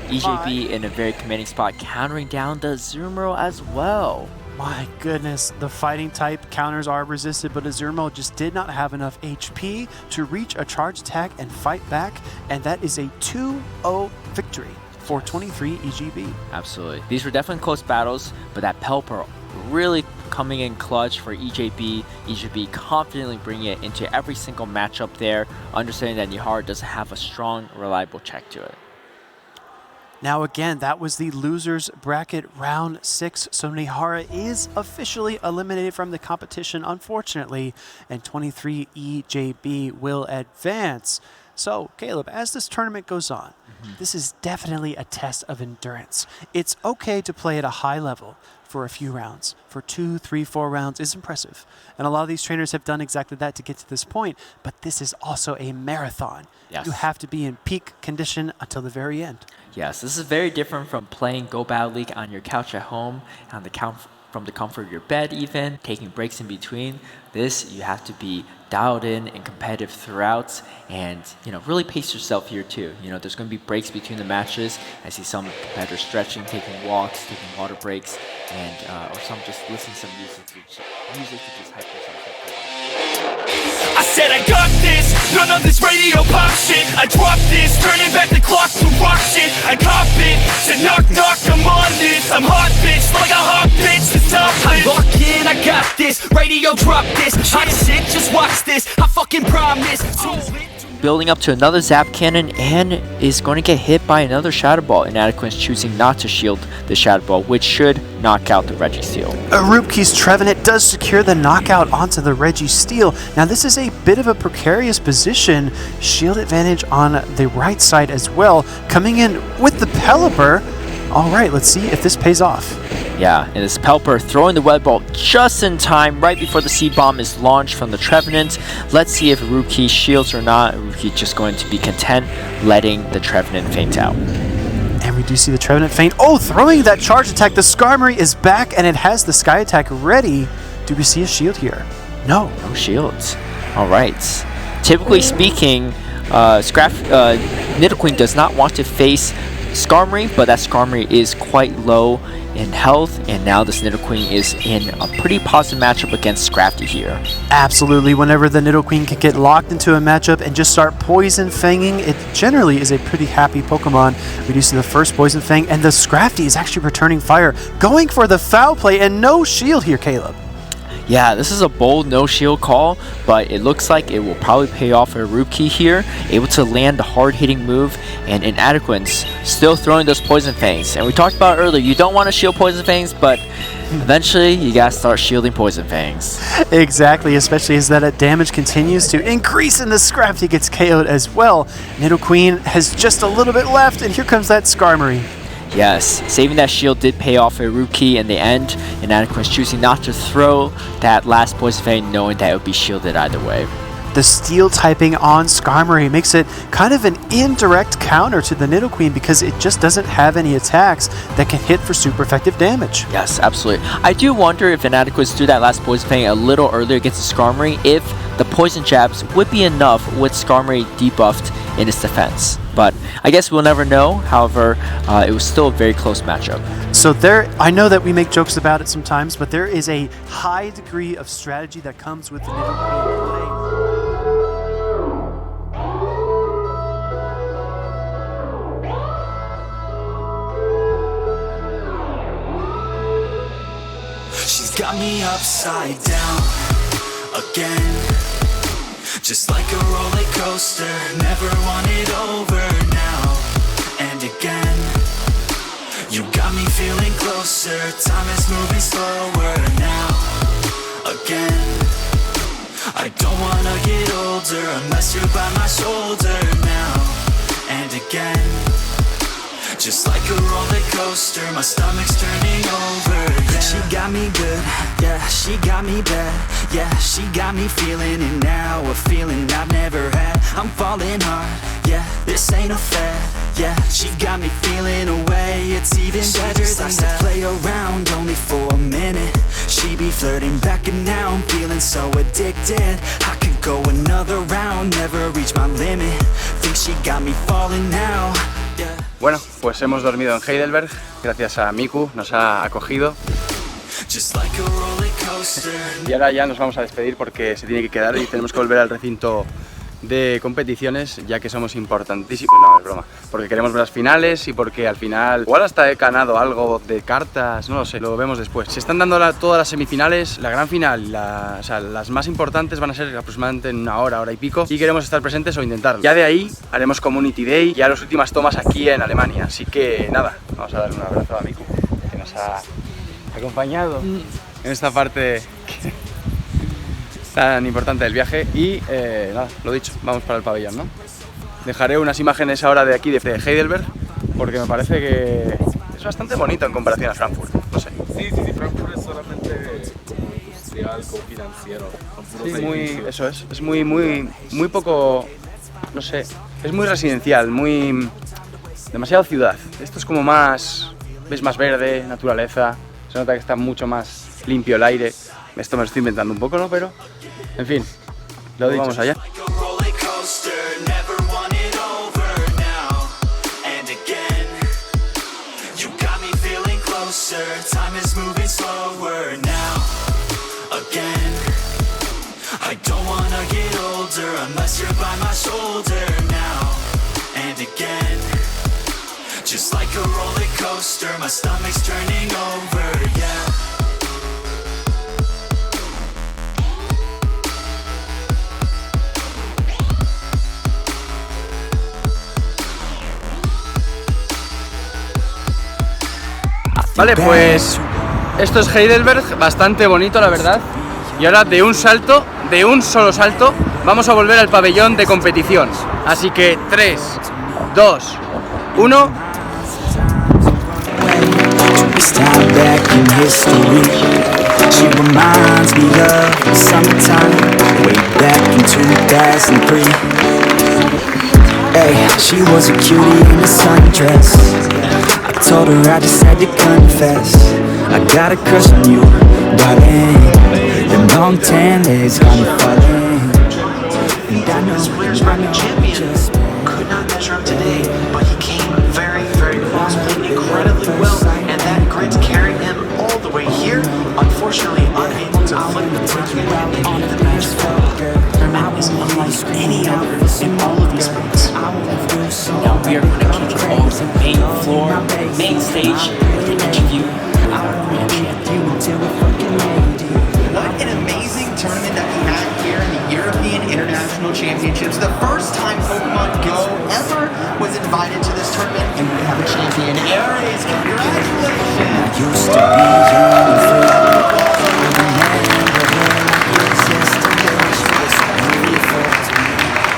EJB in a very commanding spot, countering down the Azumarill as well. My goodness, the fighting type counters are resisted, but Azumarill just did not have enough HP to reach a charge attack and fight back, and that is a 2-0 victory for 23 EGB. Absolutely. These were definitely close battles, but that Pelipper really coming in clutch for EJB. EJB confidently bringing it into every single matchup there, understanding that Nihara doesn't have a strong, reliable check to it. Now again, that was the losers bracket round 6, so Nihara is officially eliminated from the competition, unfortunately, and 23 EJB will advance. So, Caleb, as this tournament goes on, this is definitely a test of endurance. It's okay to play at a high level for a few rounds. For 2, 3, 4 rounds is impressive. And a lot of these trainers have done exactly that to get to this point, but this is also a marathon. Yes. You have to be in peak condition until the very end. Yes, this is very different from playing Go Battle League on your couch at home, on the from the comfort of your bed even, taking breaks in between. This, you have to be dialed in and competitive throughout, and really pace yourself here too. There's going to be breaks between the matches. I see some competitors stretching, taking walks, taking water breaks, and or some just listening to some music to just hype yourself up. I said I got this, none of this radio pop shit. I dropped this, turning back the clock to rock shit. I cop it, said knock knock, I'm on this. I'm hot bitch, like a hot bitch, the top I'm locked in, I got this, radio drop this. Hot shit, just watch this, I fucking promise. Building up to another zap cannon and is going to get hit by another shadow ball. Inadequate's choosing not to shield the shadow ball, which should knock out the Registeel. Rupke's Trevenant does secure the knockout onto the Registeel. Now this is a bit of a precarious position. Shield advantage on the right side as well. Coming in with the Pelipper. All right, let's see if this pays off. Yeah, and this Pelipper throwing the web ball just in time, right before the C-bomb is launched from the Trevenant. Let's see if Rupke shields or not. Rupke just going to be content letting the Trevenant faint out. And we do see the Trevenant faint. Oh, throwing that charge attack. The Skarmory is back, and it has the Sky Attack ready. Do we see a shield here? No. No shields. All right. Typically speaking, Nidoqueen does not want to face Skarmory, but that Skarmory is quite low in health, and now this Nidoqueen is in a pretty positive matchup against Scrafty here. Absolutely. Whenever the Nidoqueen can get locked into a matchup and just start Poison Fanging, it generally is a pretty happy Pokemon. We do see the first Poison Fang, and the Scrafty is actually returning fire, going for the foul play, and no shield here, Caleb. Yeah, this is a bold no-shield call, but it looks like it will probably pay off for Rupke here, able to land the hard-hitting move, and Inadequate's still throwing those Poison Fangs. And we talked about earlier, you don't want to shield Poison Fangs, but eventually you gotta start shielding Poison Fangs. Exactly, especially as that damage continues to increase and the Scrafty gets KO'd as well. Nidoqueen has just a little bit left, and here comes that Skarmory. Yes, saving that shield did pay off for Rupke in the end. Inadequate's choosing not to throw that last Poison Fang, knowing that it would be shielded either way. The Steel typing on Skarmory makes it kind of an indirect counter to the Nidoqueen because it just doesn't have any attacks that can hit for super effective damage. Yes, absolutely. I do wonder if Inadequate's threw that last Poison Fang a little earlier against the Skarmory, if the Poison Jabs would be enough with Skarmory debuffed in its defense. But I guess we'll never know. However, it was still a very close matchup. So I know that we make jokes about it sometimes, but there is a high degree of strategy that comes with the Nidoqueen play. She's got me upside down again, just like a roller coaster. Never want it over now and again. You got me feeling closer. Time is moving slower now again. I don't wanna get older unless you're by my shoulder now and again. Just like a roller coaster, my stomach's turning over, yeah. She got me good, yeah, she got me bad, yeah, she got me feeling it now, a feeling I've never had. I'm falling hard, yeah, this ain't a fad, yeah, she got me feeling away, it's even better than that. To play around only for a minute, she be flirting back and now I'm feeling so addicted. I could go another round, never reach my limit, think she got me falling now. Bueno, pues hemos dormido en Heidelberg, gracias a Miku, nos ha acogido. Y ahora ya nos vamos a despedir porque se tiene que quedar y tenemos que volver al recinto de competiciones, ya que somos importantísimos. No, es broma, porque queremos ver las finales y porque al final igual hasta he ganado algo de cartas, no lo sé, lo vemos después. Se están dando todas las semifinales, la gran final, o sea, las más importantes van a ser aproximadamente en una hora, hora y pico, y queremos estar presentes o intentarlo. Ya de ahí haremos Community Day y a las últimas tomas aquí en Alemania, así que nada, vamos a darle un abrazo a Miku, que nos ha acompañado en esta parte tan importante del viaje. Y nada, lo dicho, vamos para el pabellón, ¿no? Dejaré unas imágenes ahora de aquí, de Heidelberg, porque me parece que es bastante bonito en comparación a Frankfurt, no sé. Sí, Frankfurt es solamente como industrial, como financiero. Sí, es muy poco, no sé, es muy residencial, demasiado ciudad. Esto es como más, ves más verde, naturaleza, se nota que está mucho más limpio el aire. Esto me lo estoy inventando un poco, ¿no? Pero, en fin, lo dicho. Vamos allá. Time is moving slower now. Again, I don't wanna get older unless you're by my shoulder now. And again, just like a roller coaster, my stomach's turning over, yeah. Vale, pues esto es Heidelberg, bastante bonito la verdad. Y ahora de un salto, de un solo salto, vamos a volver al pabellón de competición. Así que 3, 2, 1. I told her I just had to confess, I got a crush on you, darling. Them long tan legs got me falling. And I know this player's bracket champion could not measure up today, but he came very, very close, played incredibly well, and that grit carried him all the way here. Unfortunately, unable to flip the bracket and the match. Tournament is unlike any other in all of these sports. Now we are going to kick it off the main floor, main stage, with an interview with our grand champion. What an amazing tournament that we had here in the European International Championships. The first time Pokemon Go ever was invited to this tournament, and we have a champion. Aries, congratulations! Used to be young and free.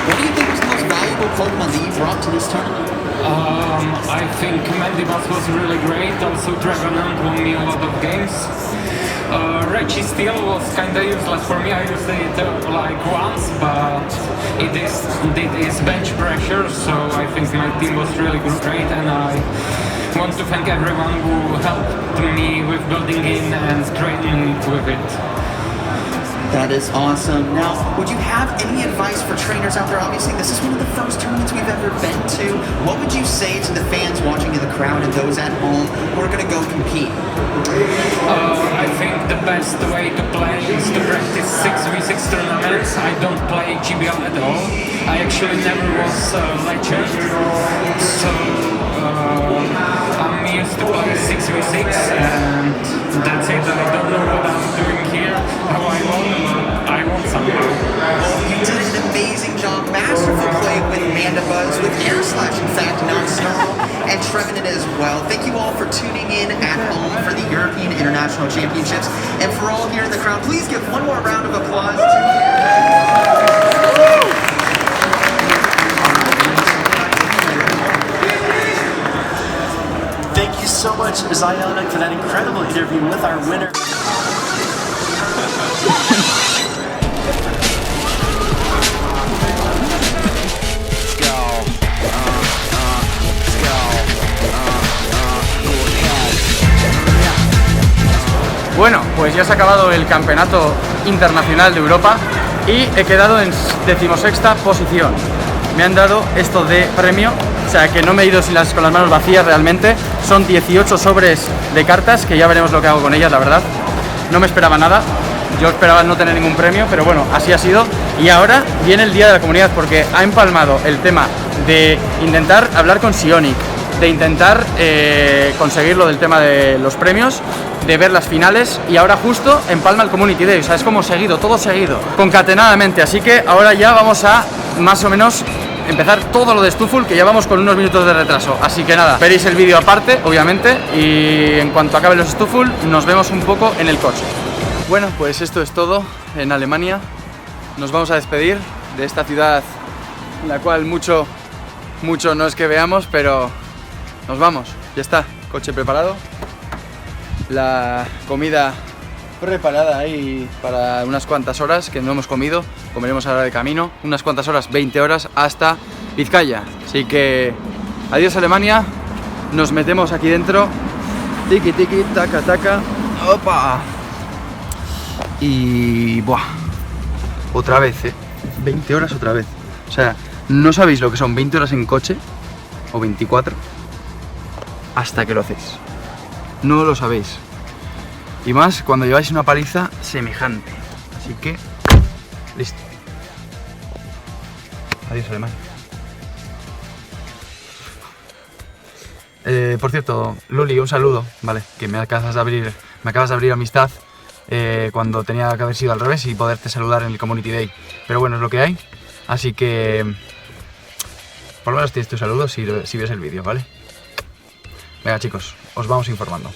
What do you think was the most valuable Pokemon that you brought to this tournament? I think Mandibus was really great, also Dragonant won me a lot of games. Registro was kinda useless for me, I used it like once, but it is bench pressure, so I think my team was really great, and I want to thank everyone who helped me with building in and training with it. That is awesome. Now, would you have any advice for trainers out there? Obviously, this is one of the first tournaments we've ever been to. What would you say to the fans watching in the crowd and those at home who are going to go compete? I think the best way to play is to practice 6v6 tournaments. I don't play GBL at all. I actually never was a legend, so I'm used to play 6v6, and that's it. I don't know what I'm doing here, how I want somehow. You did an amazing job, masterful play with Mandibuzz, with Air Slash, in fact, not Snarl, and Trevenant as well. Thank you all for tuning in at home for the European International Championships, and for all here in the crowd, please give one more round of applause to Thank you so much, Zayana, for that incredible interview with our winner. Bueno, pues ya se ha acabado el Campeonato Internacional de Europa y he quedado en 16ª posición. Me han dado esto de premio, o sea que no me he ido con las manos vacías realmente. Son 18 sobres de cartas, que ya veremos lo que hago con ellas, la verdad. No me esperaba nada, yo esperaba no tener ningún premio, pero bueno, así ha sido. Y ahora viene el Día de la Comunidad, porque ha empalmado el tema de intentar hablar con Sionic, de intentar conseguir lo del tema de los premios, de ver las finales, y ahora justo empalma el Community Day, o sea, es como seguido, todo seguido, concatenadamente. Así que ahora ya vamos a más o menos empezar todo lo de Stuful, que ya vamos con unos minutos de retraso. Así que nada, veréis el vídeo aparte, obviamente, y en cuanto acabe los Stuful nos vemos un poco en el coche. Bueno, pues esto es todo en Alemania. Nos vamos a despedir de esta ciudad en la cual mucho no es que veamos, pero nos vamos. Ya está, coche preparado, la comida preparada ahí para unas cuantas horas que no hemos comido, comeremos ahora de camino, unas cuantas horas, 20 horas hasta Vizcaya. Así que adiós Alemania, nos metemos aquí dentro, tiki tiki, taca taca, opa. Y... buah, otra vez, 20 horas otra vez. O sea, no sabéis lo que son 20 horas en coche, o 24, hasta que lo hacéis. No lo sabéis. Y más cuando lleváis una paliza semejante. Así que, listo. Adiós, Alemania. Por cierto, Luli, un saludo, vale, que me acabas de abrir amistad cuando tenía que haber sido al revés y poderte saludar en el Community Day. Pero bueno, es lo que hay, así que por lo menos tienes tu saludo si ves el vídeo, ¿vale? Venga, chicos, os vamos informando.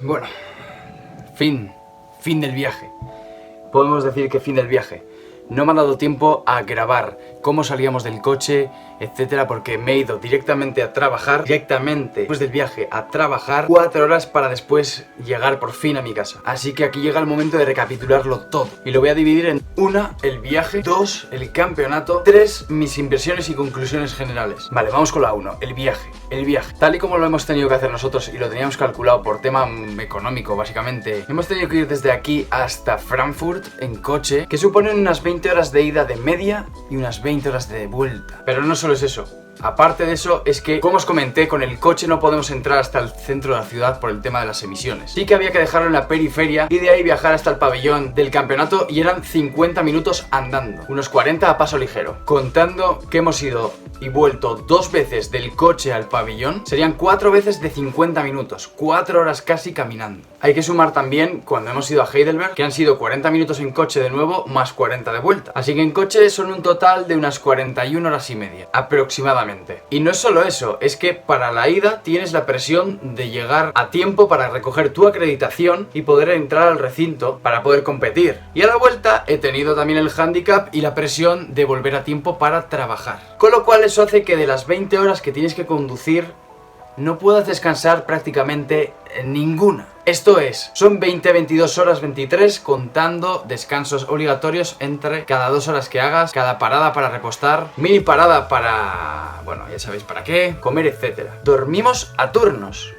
Bueno, fin del viaje. Podemos decir que fin del viaje. No me ha dado tiempo a grabar cómo salíamos del coche, etcétera, porque me he ido directamente a trabajar, después del viaje a trabajar, 4 horas para después llegar por fin a mi casa. Así que aquí llega el momento de recapitularlo todo. Y lo voy a dividir en 1, el viaje, 2, el campeonato, 3, mis impresiones y conclusiones generales. Vale, vamos con la 1, el viaje. El viaje, tal y como lo hemos tenido que hacer nosotros y lo teníamos calculado por tema económico, básicamente, hemos tenido que ir desde aquí hasta Frankfurt en coche, que suponen unas 20 horas de ida de media y unas 20 horas de vuelta. Pero no solo es eso. Aparte de eso, es que, como os comenté, con el coche no podemos entrar hasta el centro de la ciudad por el tema de las emisiones. Sí que había que dejarlo en la periferia y de ahí viajar hasta el pabellón del campeonato, y eran 50 minutos andando, unos 40 a paso ligero. Contando que hemos ido y vuelto 2 veces del coche al pabellón, serían 4 veces de 50 minutos, 4 horas casi caminando. Hay que sumar también cuando hemos ido a Heidelberg, que han sido 40 minutos en coche de nuevo, más 40 de vuelta. Así que en coche son un total de unas 41 horas y media, aproximadamente. Y no es solo eso, es que para la ida tienes la presión de llegar a tiempo para recoger tu acreditación y poder entrar al recinto para poder competir. Y a la vuelta he tenido también el handicap y la presión de volver a tiempo para trabajar. Con lo cual eso hace que de las 20 horas que tienes que conducir no puedas descansar prácticamente ninguna. Esto es, son 22 horas 23 contando descansos obligatorios entre cada 2 horas que hagas, cada parada para repostar, mini parada para, bueno, ya sabéis para qué, comer, etcétera. Dormimos a turnos.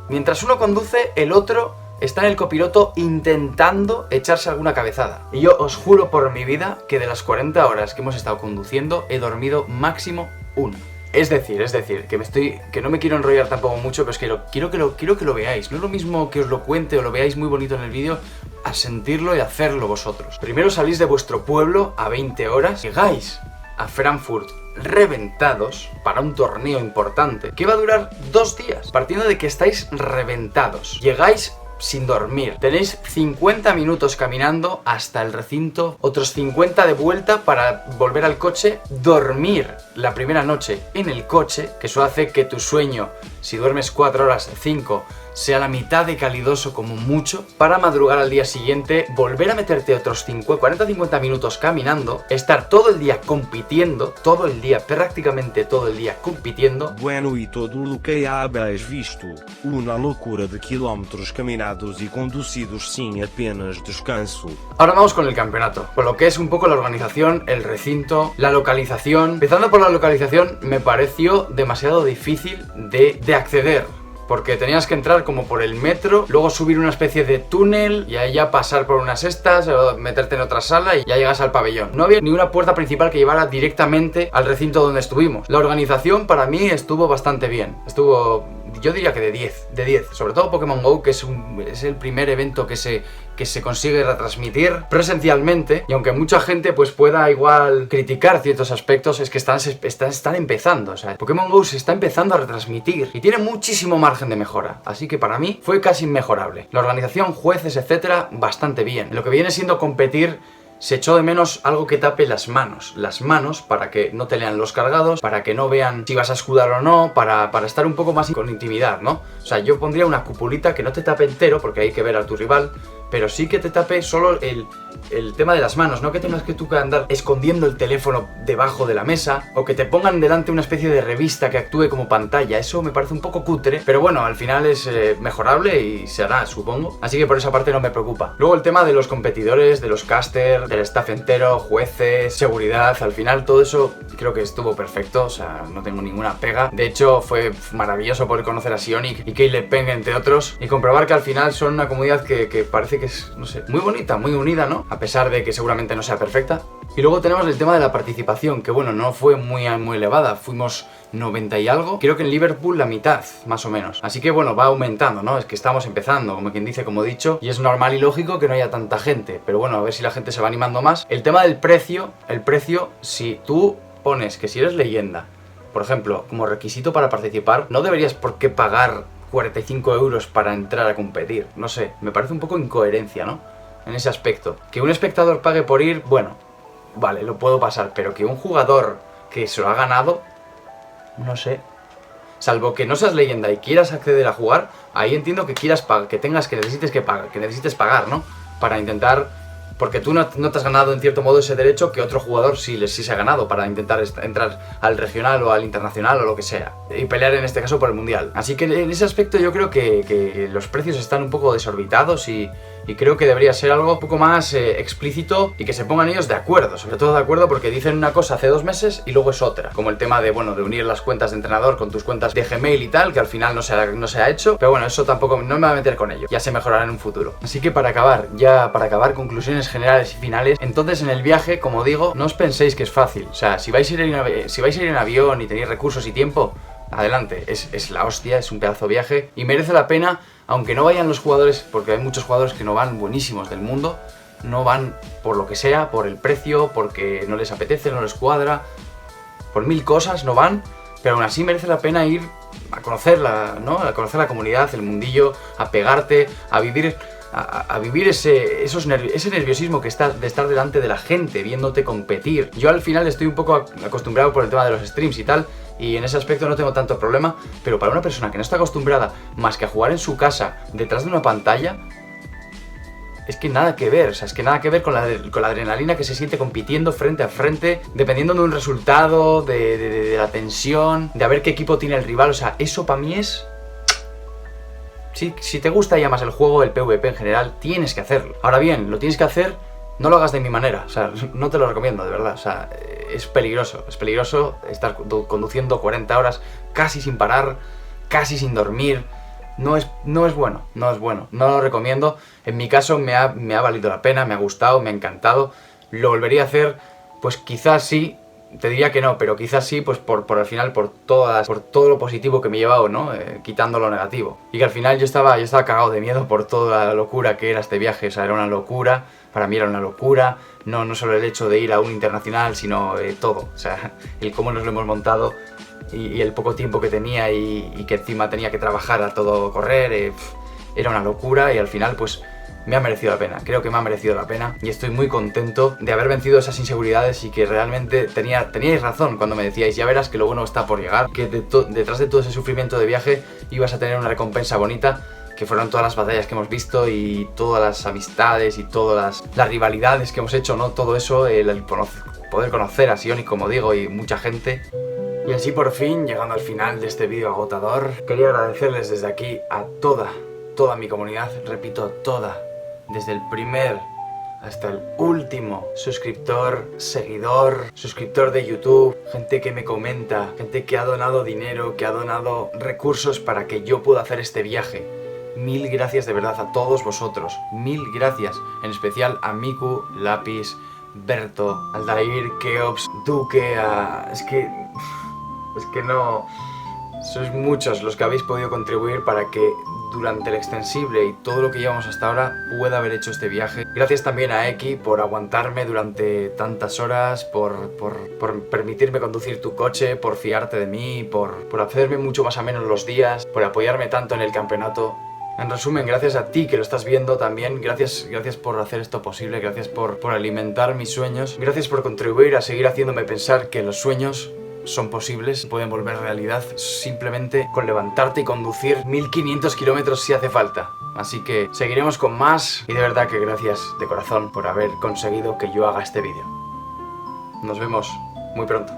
Mientras uno conduce, el otro está en el copiloto intentando echarse alguna cabezada. Y yo os juro por mi vida que de las 40 horas que hemos estado conduciendo he dormido máximo 1. Es decir, que no me quiero enrollar tampoco mucho, pero es que quiero que lo veáis. No es lo mismo que os lo cuente o lo veáis muy bonito en el vídeo, a sentirlo y hacerlo vosotros. Primero salís de vuestro pueblo a 20 horas, llegáis a Frankfurt reventados para un torneo importante que va a durar 2 días, partiendo de que estáis reventados. Llegáis sin dormir, tenéis 50 minutos caminando hasta el recinto, otros 50 de vuelta para volver al coche, dormir la primera noche en el coche, que eso hace que tu sueño si duermes 4 horas, 5, sea la mitad de calidoso como mucho, para madrugar al día siguiente, volver a meterte otros 40-50 minutos caminando, estar todo el día compitiendo, todo el día, prácticamente todo el día compitiendo. Bueno, e todo o que habéis visto, una locura de kilómetros caminados y conducidos sin apenas descanso. Ahora vamos con el campeonato, con lo que es un poco la organización, el recinto, la localización. Empezando por la localización, me pareció demasiado difícil de acceder, porque tenías que entrar como por el metro, luego subir una especie de túnel y ahí ya pasar por unas estas, o meterte en otra sala y ya llegas al pabellón. No había ni una puerta principal que llevara directamente al recinto donde estuvimos. La organización para mí estuvo bastante bien, yo diría que de 10, sobre todo Pokémon Go, que es el primer evento que se consigue retransmitir presencialmente, y aunque mucha gente pues pueda igual criticar ciertos aspectos, es que están empezando, o sea, Pokémon Go se está empezando a retransmitir y tiene muchísimo margen de mejora, así que para mí fue casi inmejorable. La organización, jueces, etcétera, bastante bien. Lo que viene siendo competir, se echó de menos algo que tape las manos para que no te lean los cargados, para que no vean si vas a escudar o no, para estar un poco más con intimidad, ¿no? O sea, yo pondría una cupulita que no te tape entero, porque hay que ver a tu rival, pero sí que te tape solo el tema de las manos, no que tengas que tú andar escondiendo el teléfono debajo de la mesa, o que te pongan delante una especie de revista que actúe como pantalla. Eso me parece un poco cutre, pero bueno, al final es mejorable y se hará, supongo, así que por esa parte no me preocupa. Luego el tema de los competidores, de los casters, del staff entero, jueces, seguridad, al final todo eso creo que estuvo perfecto, o sea, no tengo ninguna pega. De hecho, fue maravilloso poder conocer a Sionic y Heidelberg, entre otros, y comprobar que al final son una comunidad que parece que es, no sé, muy bonita, muy unida, ¿no? A pesar de que seguramente no sea perfecta. Y luego tenemos el tema de la participación, que bueno, no fue muy elevada, fuimos 90 y algo, creo que en Liverpool la mitad, más o menos. Así que bueno, va aumentando, ¿no? Es que estamos empezando, como quien dice, como he dicho, y es normal y lógico que no haya tanta gente, pero bueno, a ver si la gente se va animando más. El tema del precio, si tú pones que si eres leyenda, por ejemplo, como requisito para participar, no deberías por qué pagar 45 euros para entrar a competir, no sé, me parece un poco incoherencia, ¿no? En ese aspecto. Que un espectador pague por ir, bueno, vale, lo puedo pasar, pero que un jugador que se lo ha ganado, no sé. Salvo que no seas leyenda y quieras acceder a jugar, ahí entiendo que necesites pagar, ¿no? Para intentar, porque tú no te has ganado en cierto modo ese derecho que otro jugador sí se ha ganado para intentar entrar al regional o al internacional o lo que sea, y pelear en este caso por el mundial. Así que en ese aspecto yo creo que los precios están un poco desorbitados y creo que debería ser algo un poco más explícito y que se pongan ellos de acuerdo, sobre todo de acuerdo, porque dicen una cosa hace 2 meses y luego es otra, como el tema de, bueno, de unir las cuentas de entrenador con tus cuentas de Gmail y tal, que al final no se ha hecho, pero bueno, eso tampoco, no me voy a meter con ello, ya se mejorará en un futuro. Así que para acabar, conclusiones generales y finales, entonces en el viaje, como digo, no os penséis que es fácil, o sea, si vais a ir en avión y tenéis recursos y tiempo, adelante, es la hostia, es un pedazo de viaje y merece la pena, aunque no vayan los jugadores, porque hay muchos jugadores que no van buenísimos del mundo, no van por lo que sea, por el precio, porque no les apetece, no les cuadra, por 1000 cosas no van, pero aún así merece la pena ir a conocerla, ¿no? A conocer la comunidad, el mundillo, a pegarte, a vivir ese nerviosismo que está de estar delante de la gente, viéndote competir. Yo al final estoy un poco acostumbrado por el tema de los streams y tal, y en ese aspecto no tengo tanto problema, pero para una persona que no está acostumbrada más que a jugar en su casa detrás de una pantalla, es que nada que ver, o sea, es que nada que ver con la adrenalina que se siente compitiendo frente a frente, dependiendo de un resultado, de la tensión, de a ver qué equipo tiene el rival, o sea, eso para mí es... Si te gusta ya más el juego, el PvP en general, tienes que hacerlo. Ahora bien, lo tienes que hacer, no lo hagas de mi manera, o sea, no te lo recomiendo, de verdad, o sea, es peligroso estar conduciendo 40 horas casi sin parar, casi sin dormir, no es bueno, no lo recomiendo. En mi caso me ha valido la pena, me ha gustado, me ha encantado, lo volvería a hacer, pues quizás sí. Te diría que no, pero quizás sí, pues por al final, por todo lo positivo que me he llevado, ¿no? Quitando lo negativo. Y que al final yo estaba cagado de miedo por toda la locura que era este viaje, o sea, era una locura, para mí era una locura, no solo el hecho de ir a un internacional, sino todo, o sea, el cómo nos lo hemos montado y el poco tiempo que tenía y que encima tenía que trabajar a todo correr, era una locura y al final, pues me ha merecido la pena, creo que me ha merecido la pena y estoy muy contento de haber vencido esas inseguridades y que realmente teníais razón cuando me decíais, ya verás que lo bueno está por llegar, que detrás de todo ese sufrimiento de viaje ibas a tener una recompensa bonita, que fueron todas las batallas que hemos visto y todas las amistades y todas las rivalidades que hemos hecho, ¿no? Todo eso, el poder conocer a Sion y, como digo, y mucha gente. Y así por fin, llegando al final de este vídeo agotador, quería agradecerles desde aquí a toda mi comunidad, repito, toda, desde el primer hasta el último suscriptor, seguidor, suscriptor de YouTube, gente que me comenta, gente que ha donado dinero, que ha donado recursos para que yo pueda hacer este viaje. Mil gracias de verdad a todos vosotros, mil gracias, en especial a Miku, Lapis, Berto, Aldair, Keops, Duque, es que no... Sois muchos los que habéis podido contribuir para que durante el extensible y todo lo que llevamos hasta ahora pueda haber hecho este viaje. Gracias también a Eki por aguantarme durante tantas horas, por permitirme conducir tu coche, por fiarte de mí, por hacerme mucho más ameno los días, por apoyarme tanto en el campeonato. En resumen, gracias a ti que lo estás viendo también, gracias por hacer esto posible, gracias por alimentar mis sueños, gracias por contribuir a seguir haciéndome pensar que los sueños son posibles, pueden volver realidad simplemente con levantarte y conducir 1500 kilómetros si hace falta. Así que seguiremos con más y de verdad que gracias de corazón por haber conseguido que yo haga este vídeo. Nos vemos muy pronto.